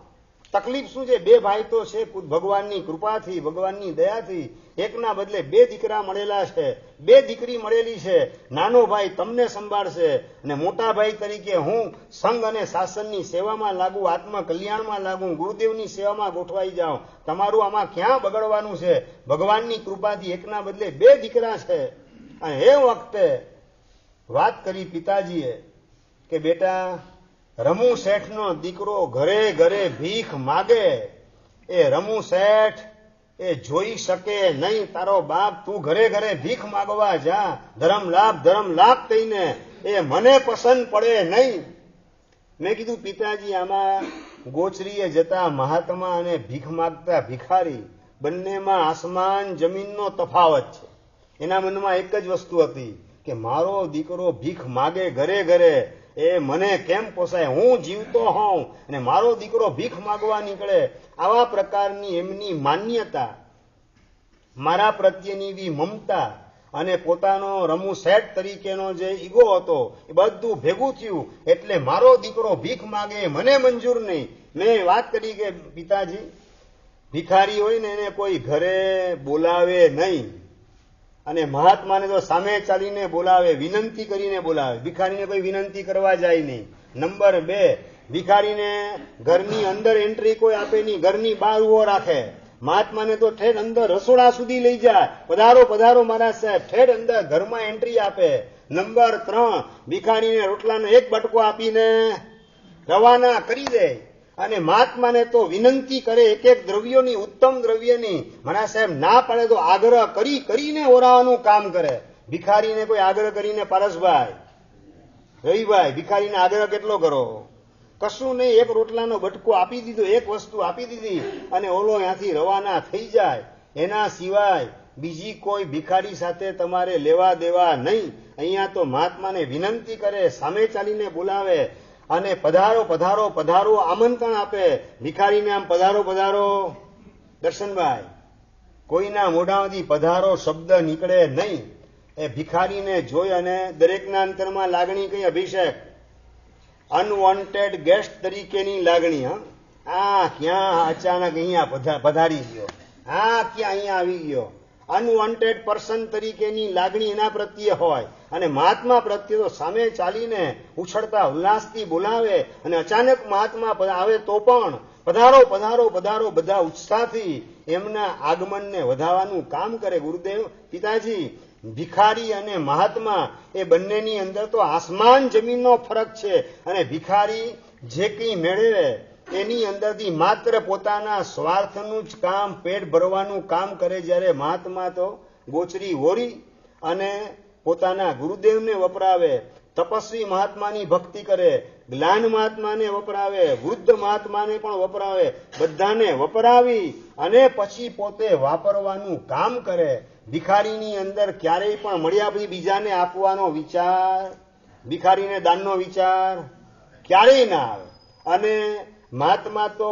તકલીફ શું છે? 2 ભાઈ તો છે, ભગવાનની કૃપાથી, ભગવાનની દયાથી એકના બદલે 2 દીકરા મળેલા છે, 2 દીકરી મળેલી છે. નાનો ભાઈ તમને સંભાળશે અને મોટા ભાઈ તરીકે હું સંઘ અને શાસનની સેવામાં લાગુ, આત્મકલ્યાણમાં લાગુ, ગુરુદેવની સેવામાં ગોઠવાઈ જાઉં. તમારું આમાં ક્યાં બગડવાનું છે? ભગવાનની કૃપાથી એકના બદલે 2 દીકરા છે. અને એ વખતે વાત કરી પિતાજીએ કે બેટા, રમુ શેઠનો દીકરો ઘરે ઘરે ભીખ માગે, એ રમુ શેઠ એ જોઈ શકે નહીં. તારો બાપ તું ઘરે ઘરે ભીખ માગવા જા, ધર્મ લાભ કહીને, એ મને પસંદ પડે નહીં. મેં કીધું પિતાજી આમાં ગોચરીએ જતા મહાત્મા અને ભીખ માગતા ભિખારી બંનેમાં આસમાન જમીનનો તફાવત છે. એના મનમાં એક જ વસ્તુ હતી કે મારો દીકરો ભીખ માગે ઘરે ઘરે, એ મને કેમ પોસાય, હું જીવતો હોઉં અને મારો દીકરો ભીખ માગવા નીકળે. આવા પ્રકારની એમની માન્યતા, મારા પ્રત્યેની એવી મમતા અને પોતાનો રમુ સેટ તરીકેનો જે ઈગો હતો એ બધું ભેગું થયું. એટલે મારો દીકરો ભીખ માગે મને મંજૂર નહીં. મેં વાત કરી કે પિતાજી, ભિખારી હોય ને એને કોઈ ઘરે બોલાવે નહીં, અને મહાત્માને તો સામે ચાલીને બોલાવે, વિનંતી કરીને બોલાવે. ભિખારીને કોઈ વિનંતી કરવા જાય નહીં. નંબર 2, ભિખારીને ઘરની અંદર એન્ટ્રી કોઈ આપે નહીં, ઘરની બહાર ઉભો રાખે. મહાત્માને તો ઠેઠ અંદર રસોડા સુધી લઈ જાય, પધારો પધારો મારા સાહેબ, ઠેઠ અંદર ઘરમાં એન્ટ્રી આપે. નંબર 3, ભિખારીને રોટલાનો એક બટકો આપીને રવાના કરી દે. અને મહાત્માને તો વિનંતી કરે એક એક દ્રવ્યોની, ઉત્તમ દ્રવ્યની. મારા સાહેબ ના પાડે તો આગ્રહ કરીને ઓરાવાનું કામ કરે. ભિખારીને કોઈ આગ્રહ કરીને, પારસભાઈ, રવિભાઈ, ભિખારીને આગ્રહ કેટલો કરો? કશું નહીં, એક રોટલાનો બટકો આપી દીધો, એક વસ્તુ આપી દીધી અને ઓલો ત્યાંથી રવાના થઈ જાય. એના સિવાય બીજી કોઈ ભિખારી સાથે તમારે લેવા દેવા નહીં. અહીંયા તો મહાત્માને વિનંતી કરે, સામે ચાલીને બોલાવે અને પધારો પધારો પધારો આમંત્રણ આપે. ભિખારીને આમ પધારો પધારો, દર્શનભાઈ, કોઈના મોઢામાંથી પધારો શબ્દ નીકળે નહીં. એ ભિખારીને જોઈ અને દરેકના અંતરમાં લાગણી કઈ? અભિષેક, અનવોન્ટેડ ગેસ્ટ તરીકેની લાગણી. આ ક્યાં અચાનક અહીંયા પધારી ગયો, આ ક્યાં અહીંયા આવી ગયો, અનવોન્ટેડ પર્સન તરીકેની લાગણી એના પ્રત્યે હોય. અને મહાત્મા પ્રત્યે તો સામે ચાલીને ઉછળતા ઉલ્લાસથી બોલાવે. અને અચાનક મહાત્મા આવે તો પણ પધારો પધારો પધારો બધા ઉત્સાહથી એમના આગમનને વધારવાનું કામ કરે. ગુરુદેવ, પિતાજી, ભિખારી અને મહાત્મા એ બંનેની અંદર તો આસમાન જમીનનો ફરક છે. અને ભિખારી જે કંઈ મેળવે એની અંદરથી માત્ર પોતાના સ્વાર્થનું જ કામ, પેટ ભરવાનું કામ કરે. જ્યારે મહાત્મા તો ગોચરી ઓરી અને પોતાના ગુરુદેવને વપરાવે. તપસ્વી મહાત્માની ભક્તિ કરે, જ્ઞાન મહાત્માને વપરાવે, વૃદ્ધ મહાત્માને પણ વપરાવે. બધાને વપરાવી અને પછી પોતે વાપરવાનું કામ કરે. ભિખારીની અંદર ક્યારેય પણ મળ્યા પછી બીજાને આપવાનો વિચાર, ભિખારીને દાનનો વિચાર ક્યારેય ના આવે. અને મહાત્મા તો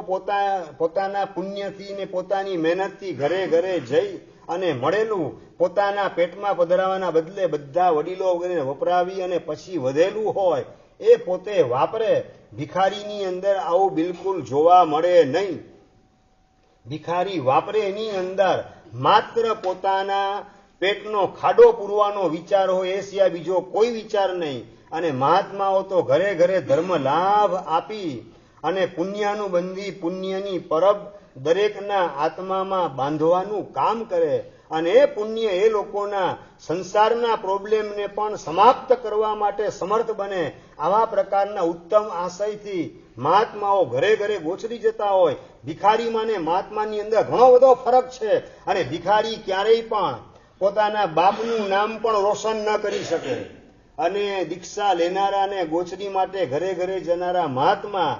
પોતાના પુણ્યથી ને પોતાની મહેનતથી ઘરે ઘરે જઈ અને મળેલું પોતાના પેટમાં પધરાવાના બદલે બધા વડીલો વગેરે વપરાવી અને પછી વધેલું હોય એ પોતે વાપરે. ભિખારીની અંદર આવું બિલકુલ જોવા મળે નહીં. ભિખારી વાપરે એની અંદર માત્ર પોતાના પેટનો ખાડો પૂરવાનો વિચાર હોય, એ સિવાય બીજો કોઈ વિચાર નહીં. અને મહાત્માઓ તો ઘરે ઘરે ધર્મ લાભ આપી અને પુણ્યાનુબંધી પુણ્યની પરબ દરેકના આત્મામાં બાંધવાનું કામ કરે. અને એ પુણ્ય એ લોકોના સંસારના પ્રોબ્લેમને પણ સમાપ્ત કરવા માટે સમર્થ બને. આવા પ્રકારના ઉત્તમ આશયથી મહાત્માઓ ઘરે ઘરે ગોચરી જતા હોય. ભિખારીમાં ને મહાત્માની અંદર ઘણો બધો ફરક છે. અને ભિખારી ક્યારેય પણ પોતાના બાપનું નામ પણ રોશન ન કરી શકે. અને દીક્ષા લેનારાને ગોચરી માટે ઘરે ઘરે જનારા મહાત્મા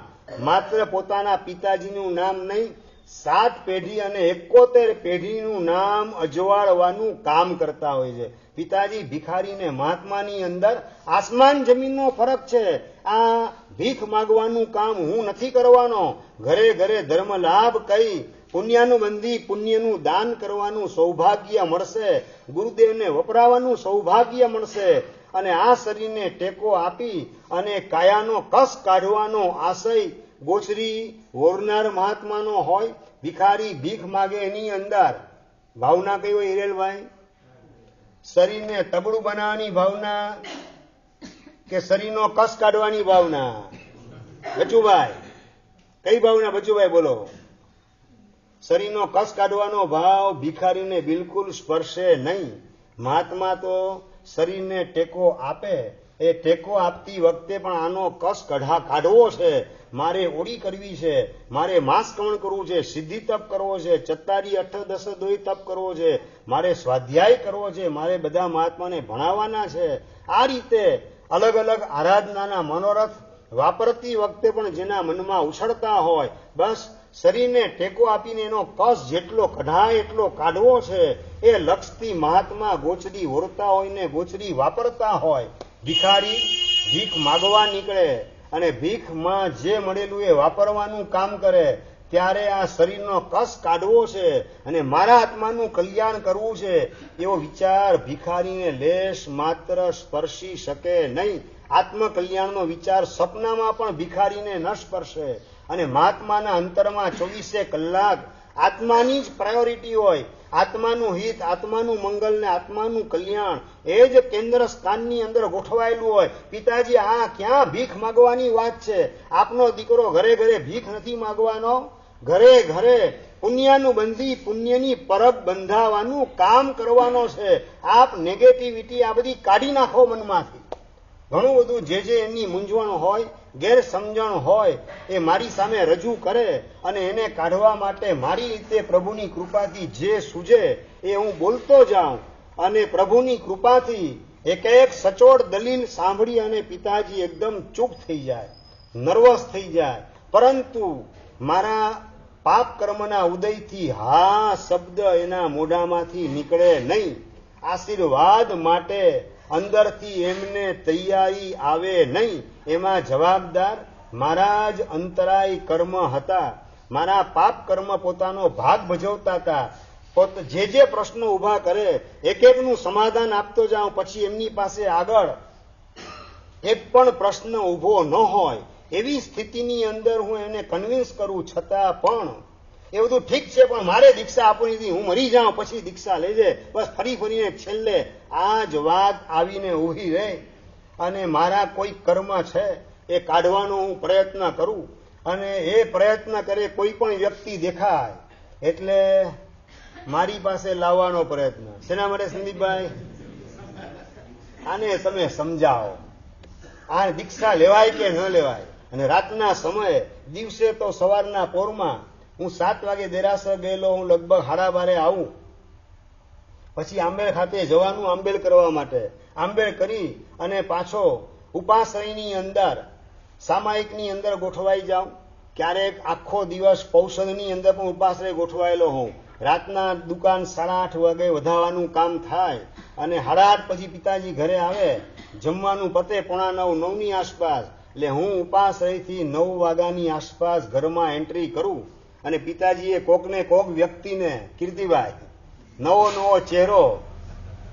માત્ર પોતાના પિતાજીનું નામ નહીં, 7 પેઢી અને 71 પેઢીનું નામ અજવાળવાનું કામ કરતા હોય છે. પિતાજી, ભિખારી ને મહાત્માની અંદર આસમાન જમીનનો ફરક છે. આ ભીખ માગવાનું કામ હું નથી કરવાનો. ઘરે ઘરે ધર્મ લાભ કહી પુણ્યાનુબંધી પુણ્યનું દાન કરવાનું સૌભાગ્ય મળશે. ગુરુદેવને વપરાવાનું સૌભાગ્ય મળશે. અને આ શરીરને ટેકો આપી અને કાયાનો કસ કાઢવાનો આશય ગોચરી વોરનાર મહાત્માનો હોય. ભિખારી ભીખ માગે એની અંદર ભાવના કઈ હોય હિરેલભાઈ? શરીરને તબડું બનાવવાની ભાવના કે શરીરનો કસ કાઢવાની ભાવના? બચુભાઈ, કઈ ભાવના? બચુભાઈ બોલો. શરીરનો કસ કાઢવાનો ભાવ ભિખારીને બિલકુલ સ્પર્શે નહીં. મહાત્મા તો શરીરને ટેકો આપે. એ ટેકો આપતી વખતે પણ આનો કસ કાઢવો છે, મારે ઓળી કરવી છે, મારે માસકમણ કરવું છે, સિદ્ધિ તપ કરવો છે, ચત્તારી 8 10 દોઈ તપ કરવો છે, મારે સ્વાધ્યાય કરવો છે, મારે બધા મહાત્માને ભણાવવાના છે. આ રીતે અલગ અલગ આરાધનાના મનોરથ વાપરતી વખતે પણ જેના મનમાં ઉછળતા હોય, બસ શરીરને ટેકો આપીને એનો કસ જેટલો કઢાય એટલો કાઢવો છે, એ લક્ષથી મહાત્મા ગોચરી ઓરતા હોય ને ગોચરી વાપરતા હોય. ભિખારી ભીખ માગવા નીકળે અને ભીખમાં જે મળેલું એ વાપરવાનું કામ કરે, ત્યારે આ શરીરનો કસ કાઢવો છે અને મારા આત્માનું કલ્યાણ કરવું છે, એવો વિચાર ભિખારીને લેશ માત્ર સ્પર્શી શકે નહીં. આત્મકલ્યાણનો વિચાર સપનામાં પણ ભિખારીને ન સ્પર્શે. અને મહાત્માના અંતરમાં 24 કલાક આત્માની જ પ્રાયોરિટી હોય. આત્માનું હિત, આત્માનું મંગલ ને આત્માનું કલ્યાણ એ જ કેન્દ્ર સ્થાનની અંદર ગોઠવાયેલું હોય. પિતાજી, આ ક્યાં ભીખ માગવાની વાત છે? આપનો દીકરો ઘરે ઘરે ભીખ નથી માગવાનો. ઘરે ઘરે પુણ્યનું બંધી પુણ્યની પરબ બંધાવાનું કામ કરવાનો છે. આપ નેગેટિવિટી આ બધી કાઢી નાખો મનમાંથી. ઘણું બધું જે એની મૂંઝવણ હોય, ગેરસમજણ હોય, એ મારી સામે રજૂ કરે અને એને કાઢવા માટે મારી રીતે પ્રભુની કૃપાથી જે સૂજે એ હું બોલતો જાઉં. અને પ્રભુની કૃપાથી એક એક સચોટ દલીલ સાંભળી અને પિતાજી એકદમ ચૂપ થઈ જાય, નર્વસ થઈ જાય. પરંતુ મારા પાપ કર્મના ઉદયથી હા શબ્દ એના મોઢામાંથી નીકળે નહીં. આશીર્વાદ માટે અંદરથી એમને તૈયારી આવે નહીં. એમાં જવાબદાર મારા જ અંતરાય કર્મ હતા. મારા પાપ કર્મ પોતાનો ભાગ ભજવતા હતા. જે પ્રશ્નો ઉભા કરે એક એકનું સમાધાન આપતો જાઉં. પછી એમની પાસે આગળ એક પણ પ્રશ્ન ઉભો ન હોય એવી સ્થિતિની અંદર હું એને કન્વિન્સ કરું. છતાં પણ એ બધું ઠીક છે, પણ મારે દીક્ષા આપવાની હતી, હું મરી જાઉં પછી દીક્ષા લેજે. બસ ફરી ફરીને છેલ્લે આ જ વાત આવીને ઊભી રહે. અને મારા કોઈ કર્મ છે એ કાઢવાનો હું પ્રયત્ન કરું. અને એ પ્રયત્ન કરે કોઈ પણ વ્યક્તિ દેખાય એટલે મારી પાસે લાવવાનો પ્રયત્ન. શેના માટે સંદીપભાઈ? આને તમે સમજાવો, આ દીક્ષા લેવાય કે ન લેવાય. અને રાતના સમયે, દિવસે તો સવારના પોરમાં હું 7 વાગે દેરાસર ગયેલો, હું લગભગ 12:30 આવું. પછી આંબેડ ખાતે જવાનું, આંબેડ કરવા માટે. આંબેડ કરી અને પાછો ઉપાશ્રયની અંદર સામાયિકની અંદર ગોઠવાઈ જાઉં. ક્યારેક આખો દિવસ પૌષદની અંદર પણ ઉપાશ્રય ગોઠવાયેલો હોઉં. રાતના દુકાન 8:30 વાગે વધારવાનું કામ થાય અને 8:30 પછી પિતાજી ઘરે આવે, જમવાનું પતે 8:45-9ની આસપાસ. એટલે હું ઉપાશ્રયથી 9 વાગ્યાની આસપાસ ઘરમાં એન્ટ્રી કરું. અને પિતાજીએ કોકને કોક વ્યક્તિને, કીર્તિભાઈ, નવો નવો ચહેરો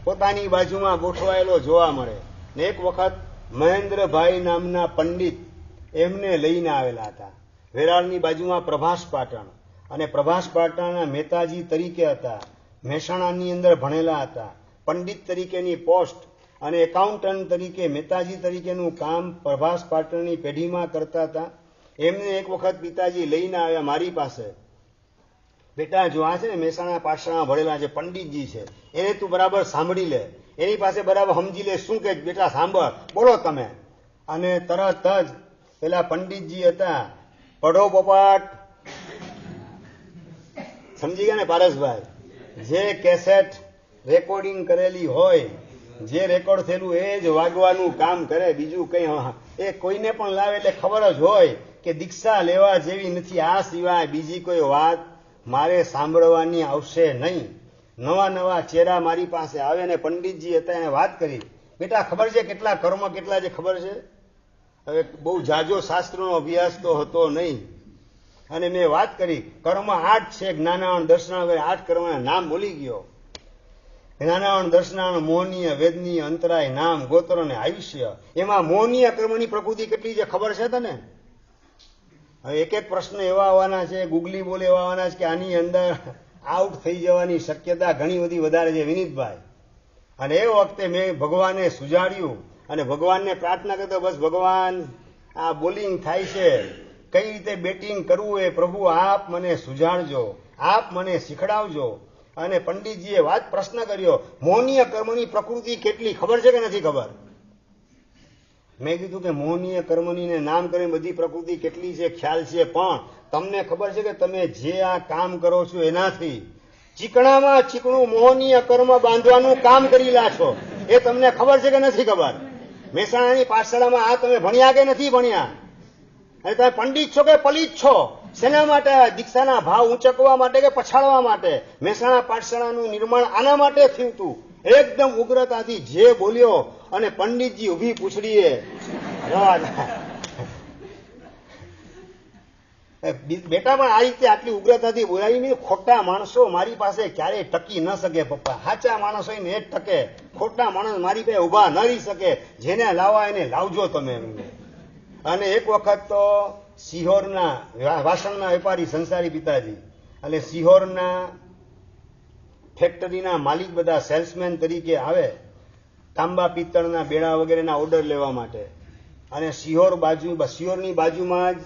પોતાની બાજુમાં ગોઠવાયેલો જોવા મળે. ને એક વખત મહેન્દ્રભાઈ નામના પંડિત એમને લઈને આવેલા હતા. વેરાળની બાજુમાં પ્રભાસ પાટણ, અને પ્રભાસ પાટણના મહેતાજી તરીકે હતા. મહેસાણાની અંદર ભણેલા હતા. પંડિત તરીકેની પોસ્ટ અને એકાઉન્ટન્ટ તરીકે મહેતાજી તરીકેનું કામ પ્રભાસ પાટણની પેઢીમાં કરતા હતા. એમને એક વખત પિતાજી લઈને આવ્યા મારી પાસે. બેટા, જો આ છે ને મહેસાણા પાઠશાળા ભણેલા જે પંડિતજી છે, એને તું બરાબર સાંભળી લે, એની પાસે બરાબર સમજી લે શું કે બેટા સાંભળ, બોલો તમે. અને તરત જ પેલા પંડિતજી હતા, પઢો પોપાટ, સમજી ગયા ને પારસભાઈ? જે કેસેટ રેકોર્ડિંગ કરેલી હોય, જે રેકોર્ડ થયેલું એ જ વાગવાનું કામ કરે, બીજું કઈ એ કોઈને પણ લાવે એટલે ખબર જ હોય કે દીક્ષા લેવા જેવી નથી. આ સિવાય બીજી કોઈ વાત મારે સાંભળવાની આવશે નહીં. નવા નવા ચહેરા મારી પાસે આવે. ને પંડિતજી હતા, એને વાત કરી, બેટા ખબર છે કેટલા કર્મ કેટલા છે ખબર છે? હવે બહુ જાજો શાસ્ત્રનો અભ્યાસ તો હતો નહીં. અને મેં વાત કરી, કર્મ 8 છે, જ્ઞાનાવરણ દર્શનાવરણ 8 કર્મના નામ બોલી ગયો. જ્ઞાનાવરણ દર્શનાવરણ મોહનીય, વેદનીય, અંતરાય, નામ, ગોત્ર અને આયુષ્ય. એમાં મોહનીય કર્મની પ્રકૃતિ કેટલી છે ખબર છે તને? હવે એક એક પ્રશ્ન એવા આવવાના છે, ગુગલી બોલ એવા આવવાના છે કે આની અંદર આઉટ થઈ જવાની શક્યતા ઘણી બધી વધારે છે વિનીતભાઈ. અને એ વખતે મેં ભગવાનને સુજાડ્યું અને ભગવાનને પ્રાર્થના કરતો, બસ ભગવાન આ બોલિંગ થાય છે, કઈ રીતે બેટિંગ કરવું એ પ્રભુ આપ મને સુજાડજો, આપ મને શીખડાવજો. અને પંડિતજીએ પ્રશ્ન કર્યો, મોહનીય કર્મની પ્રકૃતિ કેટલી ખબર છે કે નથી ખબર? મેં કીધું કે મોહનીય કર્મની નામ કરીને બધી પ્રકૃતિ કેટલી છે ખ્યાલ છે, પણ તમને ખબર છે કે તમે જે આ કામ કરો છો એનાથી ચીકણામાં ચીકણું મોહનીય કર્મ બાંધવાનું કામ કરી લાશો. એ તમને ખબર છે કે નથી ખબર? મહેસાણાની પાઠશાળામાં આ તમે ભણ્યા કે નથી ભણ્યા? અને તમે પંડિત છો કે પલિત છો? શેના માટે? દીક્ષાના ભાવ ઊંચકવા માટે કે પછાડવા માટે? મહેસાણા પાઠશાળાનું નિર્માણ આના માટે થયું હતું. એકદમ ઉગ્રતાથી જે બોલ્યો અને પંડિતજી ઉભી પૂછડીએ બેટા પણ આ રીતે આટલી ઉગ્રતાથી બોલાવી નહીં. ખોટા માણસો મારી પાસે ક્યારેય ટકી ન શકે પપ્પા. સાચા માણસો એને જ ટકે. ખોટા માણસ મારી પાસે ઉભા ન રહી શકે. જેને લાવવા એને લાવજો તમે. અને એક વખત તો સિહોરના વાસણના વેપારી સંસારી પિતાજી એટલે સિહોરના ફેક્ટરીના માલિક બધા સેલ્સમેન તરીકે આવે તાંબા પિત્તળના બેડા વગેરેના ઓર્ડર લેવા માટે. અને સિહોરની બાજુમાં જ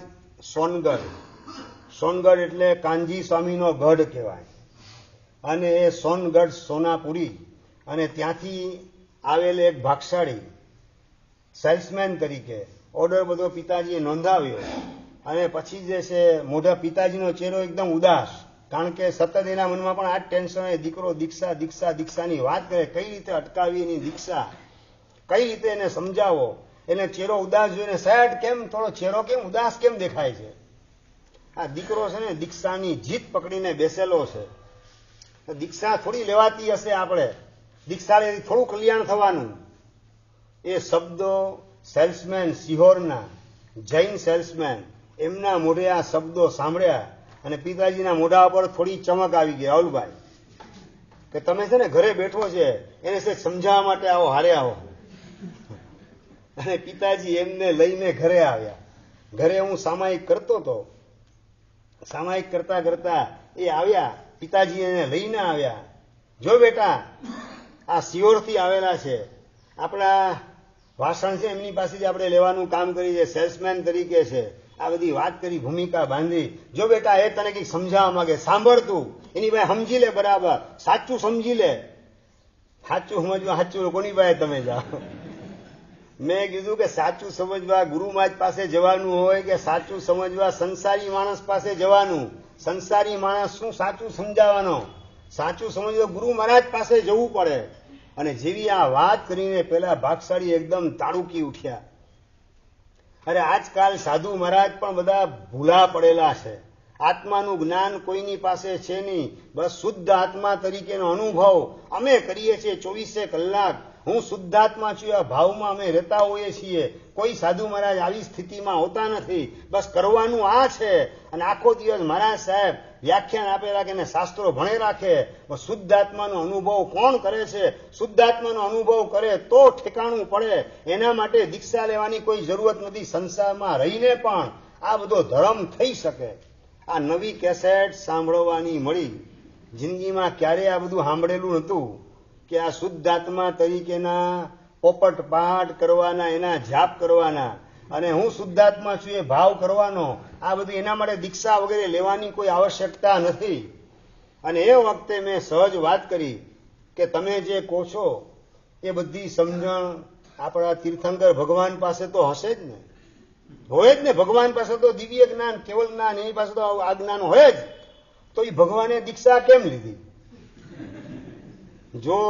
સોનગઢ એટલે કાનજી સ્વામીનો ગઢ કહેવાય. અને એ સોનગઢ સોનાપુરી અને ત્યાંથી આવેલ એક ભાગશાળી સેલ્સમેન તરીકે ઓર્ડર બધો પિતાજીએ નોંધાવ્યો. અને પછી જે છે મોઢા પિતાજીનો ચહેરો એકદમ ઉદાસ, કારણ કે સતત એના મનમાં પણ આ જ ટેન્શન. દીકરો દીક્ષા દીક્ષા દીક્ષાની વાત કરે, કઈ રીતે અટકાવી એની દીક્ષા, કઈ રીતે એને સમજાવો. એને ચહેરો ઉદાસ જોઈને સાહેબ કેમ થોડો ચહેરો કેમ ઉદાસ કેમ દેખાય છે? આ દીકરો છે ને દીક્ષાની જીત પકડીને બેસેલો છે. દીક્ષા થોડી લેવાતી હશે આપણે, દીક્ષા લેવાથી થોડું કલ્યાણ થવાનું. એ શબ્દો સેલ્સમેન સિહોરના જૈન સેલ્સમેન એમના મોઢે આ શબ્દો સાંભળ્યા અને પિતાજીના મોઢા પર થોડી ચમક આવી ગઈ. રાહુલભાઈ કે તમે છે ને ઘરે બેઠો છે એને સમજાવવા માટે આવો, હારે આવો. અને પિતાજી એમને લઈને ઘરે આવ્યા. ઘરે હું સામાયિક કરતો હતો. સામાયિક કરતા કરતા એ આવ્યા, પિતાજી એને લઈને આવ્યા. જો બેટા આ સિહોરથી આવેલા છે, આપણા વાસણ છે એમની પાસેથી આપણે લેવાનું કામ કરી છે, સેલ્સમેન તરીકે છે. આ બધી વાત કરી, ભૂમિકા બાંધી. જો બેટા એ તને કંઈક સમજાવવા માંગે, સાંભળતું એની પાસે સમજી લે, બરાબર સાચું સમજી લે. સાચું સમજવા સાચું કોની પાસે તમે જાઓ? મેં કીધું કે સાચું સમજવા ગુરુ મહારાજ પાસે જવાનું હોય કે સાચું સમજવા સંસારી માણસ પાસે જવાનું? સંસારી માણસ શું સાચું સમજાવવાનો? સાચું સમજવા ગુરુ મહારાજ પાસે જવું પડે. અને જેવી આ વાત કરીને પેલા ભાગશાળી એકદમ તાળુકી ઉઠ્યા. અરે આજકાલ સાધુ મહારાજ પણ બધા ભૂલા પડેલા છે. આત્માનું જ્ઞાન કોઈની પાસે છે નહીં. બસ શુદ્ધ આત્મા તરીકેનો અનુભવ અમે કરીએ છીએ 24 કલાક. હું શુદ્ધાત્મા છું આ ભાવમાં અમે રહેતા હોઈએ છીએ. કોઈ સાધુ મહારાજ આવી સ્થિતિમાં હોતા નથી. બસ કરવાનું આ છે. અને આખો દિવસ મહારાજ સાહેબ વ્યાખ્યાન આપેલા કે શાસ્ત્રો ભણે રાખે. શુદ્ધાત્માનો અનુભવ કોણ કરે છે? શુદ્ધાત્માનો અનુભવ કરે તો ઠેકાણું પડે. એના માટે દીક્ષા લેવાની કોઈ જરૂરત નથી. સંસારમાં રહીને પણ આ બધો ધર્મ થઈ શકે. આ નવી કેસેટ સાંભળવાની મળી. જિંદગીમાં ક્યારેય આ બધું સાંભળેલું નહોતું કે આ શુદ્ધાત્મા તરીકેના પોપટ પાઠ કરવાના, એના જાપ કરવાના અને હું શુદ્ધાત્મા છું એ ભાવ કરવાનો. આ બધું એના માટે દીક્ષા વગેરે લેવાની કોઈ આવશ્યકતા નથી. અને એ વખતે મેં સહજ વાત કરી કે તમે જે કહો છો એ બધી સમજણ આપણા તીર્થંકર ભગવાન પાસે તો હશે જ ને, હોય જ ને. ભગવાન પાસે તો દિવ્ય જ્ઞાન, કેવલ જ્ઞાન, એની પાસે તો આ જ્ઞાન હોય જ. તો એ ભગવાને દીક્ષા કેમ લીધી? જો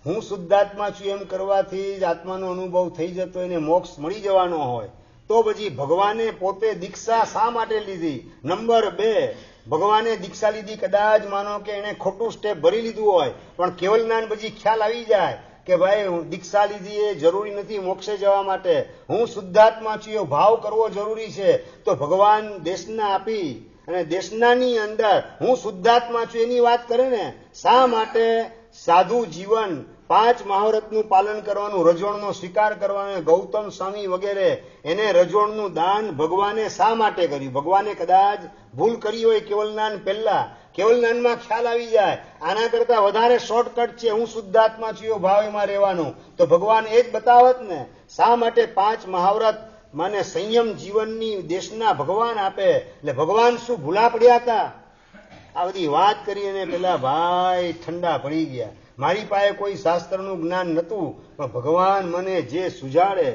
હું શુદ્ધાત્મા છું એમ કરવાથી જ આત્માનો અનુભવ થઈ જતો, એને મોક્ષ મળી જવાનો હોય, તો પછી ભગવાને પોતે દીક્ષા શા માટે લીધી? નંબર 2, ભગવાને દીક્ષા લીધી, કદાચ માનો કે એને ખોટું સ્ટેપ ભરી લીધું હોય, પણ કેવલ જ્ઞાન પછી ખ્યાલ આવી જાય કે ભાઈ દીક્ષા લીધી એ જરૂરી નથી મોક્ષે જવા માટે. હું શુદ્ધાત્મા છું એવો ભાવ કરવો જરૂરી છે. તો ભગવાન દેશના આપી અને દેશનાની અંદર હું શુદ્ધાત્મા છું એની વાત કરે ને. શા માટે સાધુ જીવન, 5 મહાવ્રતનું પાલન કરવાનું, રજોણનો સ્વીકાર કરવાનો, ગૌતમ સ્વામી વગેરે એને રજોણનું દાન ભગવાને શા માટે કર્યું? ભગવાને કદાચ ભૂલ કરી હોય કેવલ જ્ઞાન પહેલા, કેવલ જ્ઞાનમાં ખ્યાલ આવી જાય આના કરતા વધારે શોર્ટકટ છે હું શુદ્ધાત્મા છું એવો ભાવ એમાં રહેવાનું, તો ભગવાન એ જ બતાવત ને. શા માટે 5 મહાવ્રત મને સંયમ જીવનની દેશના ભગવાન આપે? એટલે ભગવાન શું ભૂલા પડ્યા હતા? આ બધી વાત કરીને પેલા ભાઈ ઠંડા પડી ગયા. મારી પાસે કોઈ શાસ્ત્રનું જ્ઞાન નહોતું, પણ ભગવાન મને જે સુજાડે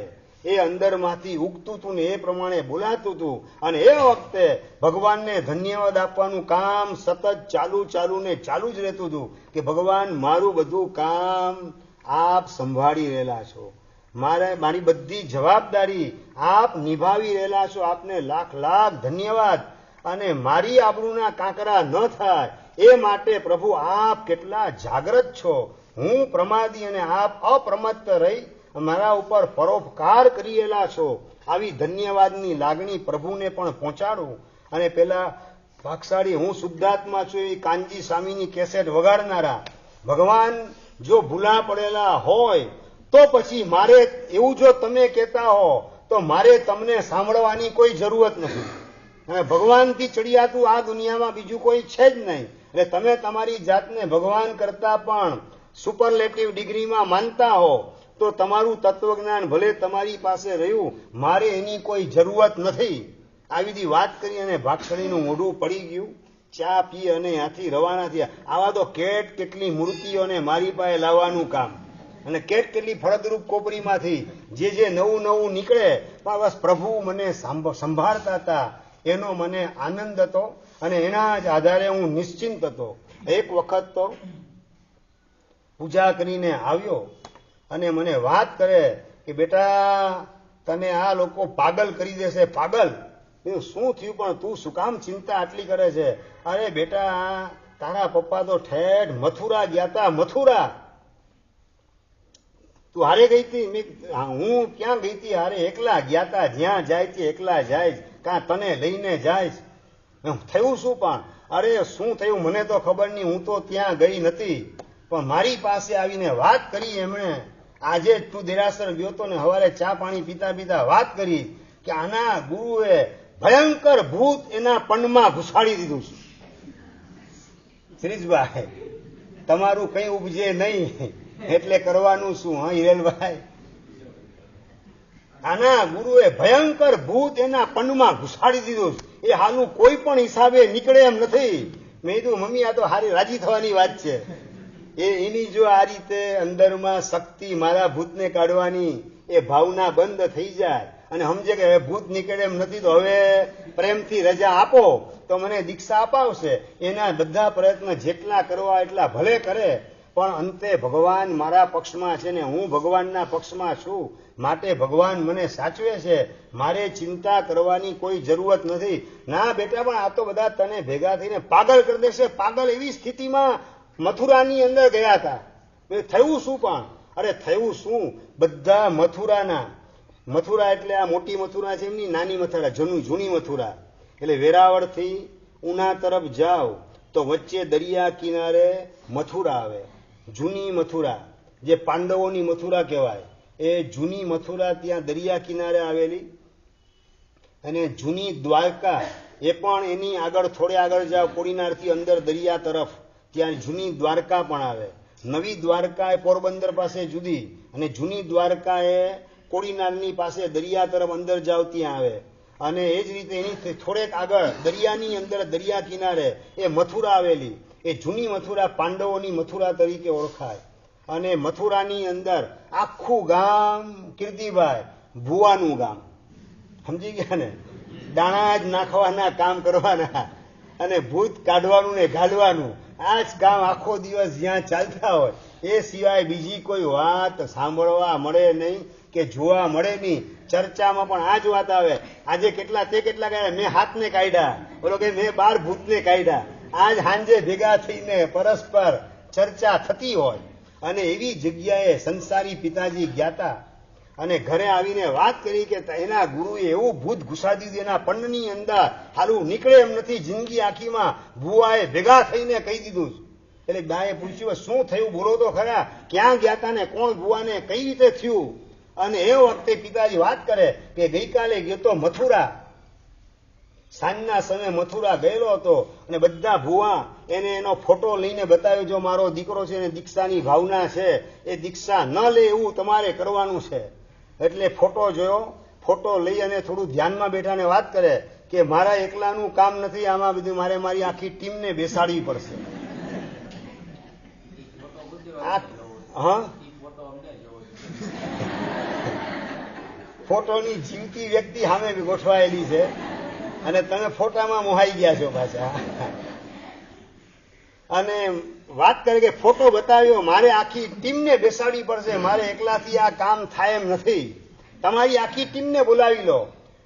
એ અંદરમાંથી ઉગતું હતું ને એ પ્રમાણે બોલાતું હતું. અને એ વખતે ભગવાનને ધન્યવાદ આપવાનું કામ સતત ચાલુ જ રહેતું હતું કે ભગવાન મારું બધું કામ આપ સંભાળી રહેલા છો. મારી બધી જવાબદારી આપ નિભાવી રહેલા છો. આપને લાખ લાખ ધન્યવાદ. અને મારી આબરૂના કાંકરા ન થાય એ માટે પ્રભુ આપ કેટલા જાગ્રત છો. હું પ્રમાદી અને આપ અપ્રમત્ત રહી મારા ઉપર પરોપકાર કરેલા છો. આવી ધન્યવાદની લાગણી પ્રભુને પણ પહોંચાડું. અને પેલા ભાગશાળી હું શુદ્ધાત્મા છું એ કાનજી સ્વામીની કેસેટ વગાડનારા ભગવાન જો ભૂલા પડેલા હોય તો પછી મારે એવું જો તમે કહેતા હો તો મારે તમને સાંભળવાની કોઈ જરૂરત નથી. અને ભગવાનથી ચડિયાતું આ દુનિયામાં બીજું કોઈ છે જ નહીં. એટલે તમે તમારી જાતને ભગવાન કરતા પણ સુપરલેટિવ ડિગ્રીમાં માનતા હો તો તમારું તત્વજ્ઞાન ભલે તમારી પાસે રહ્યું, મારે એની કોઈ જરૂરત નથી. આવી બધી વાત કરી અને ભાગશાળીનું મોઢું પડી ગયું. ચા પી અને ત્યાંથી રવાના થયા. આવા તો કેટલી મૂર્તિઓને મારી પાસે લાવવાનું કામ અને કેટલી ફળદ્રુપ કોપરીમાંથી જે નવું નીકળે પણ બસ પ્રભુ મને સંભાળતા હતા એનો મને આનંદ હતો. અને એના જ આધારે હું નિશ્ચિંત હતો. એક વખત તો પૂજા કરીને આવ્યો અને મને વાત કરે કે બેટા તને આ લોકો પાગલ કરી દેશે. પાગલ? શું થયું પણ તું શું કામ ચિંતા આટલી કરે છે? અરે બેટા તારા પપ્પા તો ઠેઠ મથુરા ગયા હતા. મથુરા તું હારે ગઈ હતી? હું ક્યાં ગઈ હતી? હારે એકલા ગયા હતા. જ્યાં જાય છે એકલા જાય, કાં તને લઈને જાય. થયું શું પણ? અરે શું થયું મને તો ખબર નહીં, હું તો ત્યાં ગઈ નથી. પણ મારી પાસે આવીને વાત કરી એમણે. આજે તું દેરાસર ગયો તો ને સવારે ચા પાણી પીતા પીતા વાત કરી કે આના ગુરુએ ભયંકર ભૂત એના પણમાં ઘુસાડી દીધું છે. શ્રીજભાઈ તમારું કઈ ઉપજે નહીં એટલે કરવાનું શું? હા હિરેલભાઈ, આના ગુરુએ ભયંકર ભૂત એના પણમાં ઘુસાડી દીધું છે. એ હાલું કોઈ પણ હિસાબે નીકળે એમ નથી. મેં કીધું મમ્મી આ તો હારી રાજી થવાની વાત છે. એની જો આ રીતે અંદરમાં શક્તિ મારા ભૂતને કાઢવાની એ ભાવના બંધ થઈ જાય અને સમજે કે હવે ભૂત નીકળે એમ નથી તો હવે પ્રેમથી રજા આપો તો મને દીક્ષા અપાવશે. એના બધા પ્રયત્ન જેટલા કરવા એટલા ભલે કરે પણ અંતે ભગવાન મારા પક્ષમાં છે ને હું ભગવાનના પક્ષમાં છું. માટે ભગવાન મને સાચવે છે. મારે ચિંતા કરવાની કોઈ જરૂરત નથી. ના બેટા પણ આ તો બધા તને ભેગા થઈને પાગલ કરી દેશે. પાગલ એવી સ્થિતિમાં મથુરાની અંદર ગયા હતા. થયું શું પણ? અરે થયું શું, બધા મથુરા એટલે આ મોટી મથુરા છે એમની નાની મથુરા, જૂની મથુરા. એટલે વેરાવળથી ઉના તરફ જાઓ તો વચ્ચે દરિયા કિનારે મથુરા આવે. જૂની મથુરા જે પાંડવોની મથુરા કહેવાય એ જૂની મથુરા ત્યાં દરિયા કિનારે આવેલી. અને જૂની દ્વારકા એ પણ એની આગળ થોડે આગળ જાઓ કોડીનારથી અંદર દરિયા તરફ ત્યાં જૂની દ્વારકા પણ આવે. નવી દ્વારકા એ પોરબંદર પાસે જુદી અને જૂની દ્વારકા એ કોડીનારની પાસે દરિયા તરફ અંદર જાવ ત્યાં આવે. અને એ જ રીતે એની થોડેક આગળ દરિયાની અંદર દરિયા કિનારે એ મથુરા આવેલી. એ જૂની મથુરા પાંડવોની મથુરા તરીકે ઓળખાય. અને મથુરાની અંદર આખું ગામ કીર્તિભાઈ ભુવાનું ગામ, સમજી ગયા ને? દાણા જ નાખવાના કામ કરવાના અને ભૂત કાઢવાનું ને ગાળવાનું. આ જ કામ આખો દિવસ જ્યાં ચાલતા હોય એ સિવાય બીજી કોઈ વાત સાંભળવા મળે નહીં કે જોવા મળે નહીં. ચર્ચામાં પણ આ જ વાત આવે. આજે કેટલા કાઢ્યા? મેં હાથને કાઢ્યા, બોલો કે મેં 12 ભૂતને કાઢ્યા. આજ સાંજે ભેગા થઈને પરસ્પર ચર્ચા થતી હોય. અને એવી જગ્યાએ સંસારી પિતાજી ગયા હતા અને ઘરે આવીને વાત કરી કે એના ગુરુએ એવું ભૂત ઘુસાડી દીધું એના પણની અંદર, હાલું નીકળે એમ નથી. જિંદગી આખીમાં ભુવાએ ભેગા થઈને કહી દીધું. એટલે બાએ પૂછ્યું શું થયું, બોલો તો ખરા, ક્યાં ગયા હતા ને કોણ ભુવાને કઈ રીતે થયું? અને એ વખતે પિતાજી વાત કરે કે ગઈકાલે ગયો તો મથુરા, સાંજના સમયે મથુરા ગયેલો હતો અને બધા ભુવા એને એનો ફોટો લઈને બતાવ્યો, જો મારો દીકરો છે એને દીક્ષાની ભાવના છે, એ દીક્ષા ન લે એવું તમારે કરવાનું છે. એટલે ફોટો જોયો. ફોટો લઈ અને થોડું ધ્યાનમાં બેઠા ને વાત કરે કે મારા એકલાનું કામ નથી, આમાં બધું મારે મારી આખી ટીમને બેસાડવી પડશે. હા, ફોટોની જીવતી વ્યક્તિ સામે ગોઠવાયેલી છે અને તમે ફોટામાં મોહાઈ ગયા છો પાછા. અને વાત કરે કે ફોટો બતાવ્યો, મારે આખી ટીમને બેસાડવી પડશે, મારે એકલાથી આ કામ થાય એમ નથી, તમારી આખી ટીમને બોલાવી લો.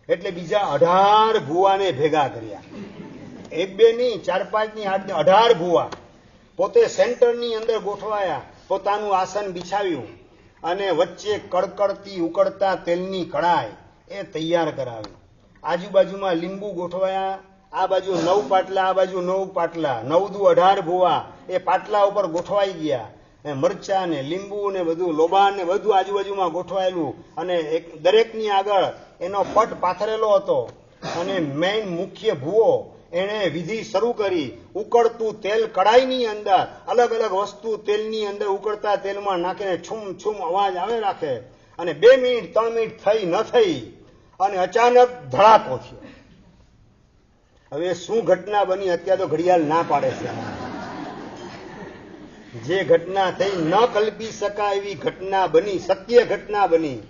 એટલે બીજા 18 ભુવાને ભેગા કર્યા. એક બે નહીં, 4 5 ની 8 18 ભુવા પોતે સેન્ટરની અંદર ગોઠવાયા, પોતાનું આસન બિછાવ્યું અને વચ્ચે કડકડતી ઉકળતા તેલની કડાઈ એ તૈયાર કરાવી. આજુબાજુમાં લીંબુ ગોઠવાયા, આ બાજુ 9 પાટલા, આ બાજુ 9 પાટલા, 9 દુ 18 ભુવા એ પાટલા ઉપર ગોઠવાઈ ગયા. મરચા ને લીંબુ ને બધું લોબાન ને બધું આજુબાજુમાં ગોઠવાયેલું અને દરેકની આગળ એનો પટ પાથરેલો હતો. અને મેઇન મુખ્ય ભુવો એને વિધિ શરૂ કરી. ઉકળતું તેલ કડાઈની અંદર અલગ અલગ વસ્તુ તેલની અંદર ઉકળતા તેલમાં નાખીને છુમ છુમ અવાજ આવે રાખે. અને 2 મિનિટ 3 મિનિટ થઈ ન થઈ અને અચાનક ધડાકો થયો. હવે શું ઘટના બની અત્યારે તો ઘડિયાળ ના પાડે છે. જે ઘટના થઈ ન કલ્પી શકાય એવી ઘટના બની, સત્ય ઘટના બની.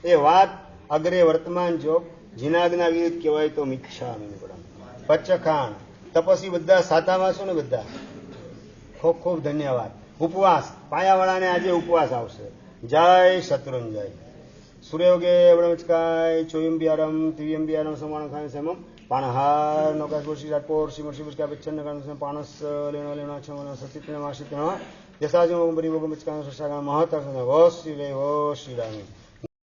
એ વાત અગ્રે વર્તમાન જોગ જીનાગના વિરુદ્ધ કહેવાય તો મિચ્છામિ નિગૂઢમ. પચ્ચખાંડ તપસ્વી બધા સાતામાં છો ને બધા? ખૂબ ખૂબ ધન્યવાદ. ઉપવાસ પાયાવાળાને આજે ઉપવાસ આવશે. જય શત્રુંજય. સૂર્યોગે બ્રહ્મચકાય ચોયંબિયારમ તિવ્યંબિયારમ સમાન ખાય સમમ પાણહાર નૌકા ગોશી રાજપોર શ્રીમર શ્રીમસ્કા બચ્ચન નગર પાણસ લેણો લેણો છમન સચિત્રણ માસિત્રણ યસાજમ બરી ભોગમચકા સસાગા મહતર વશ શ્રી રે વશ શ્રી રામી.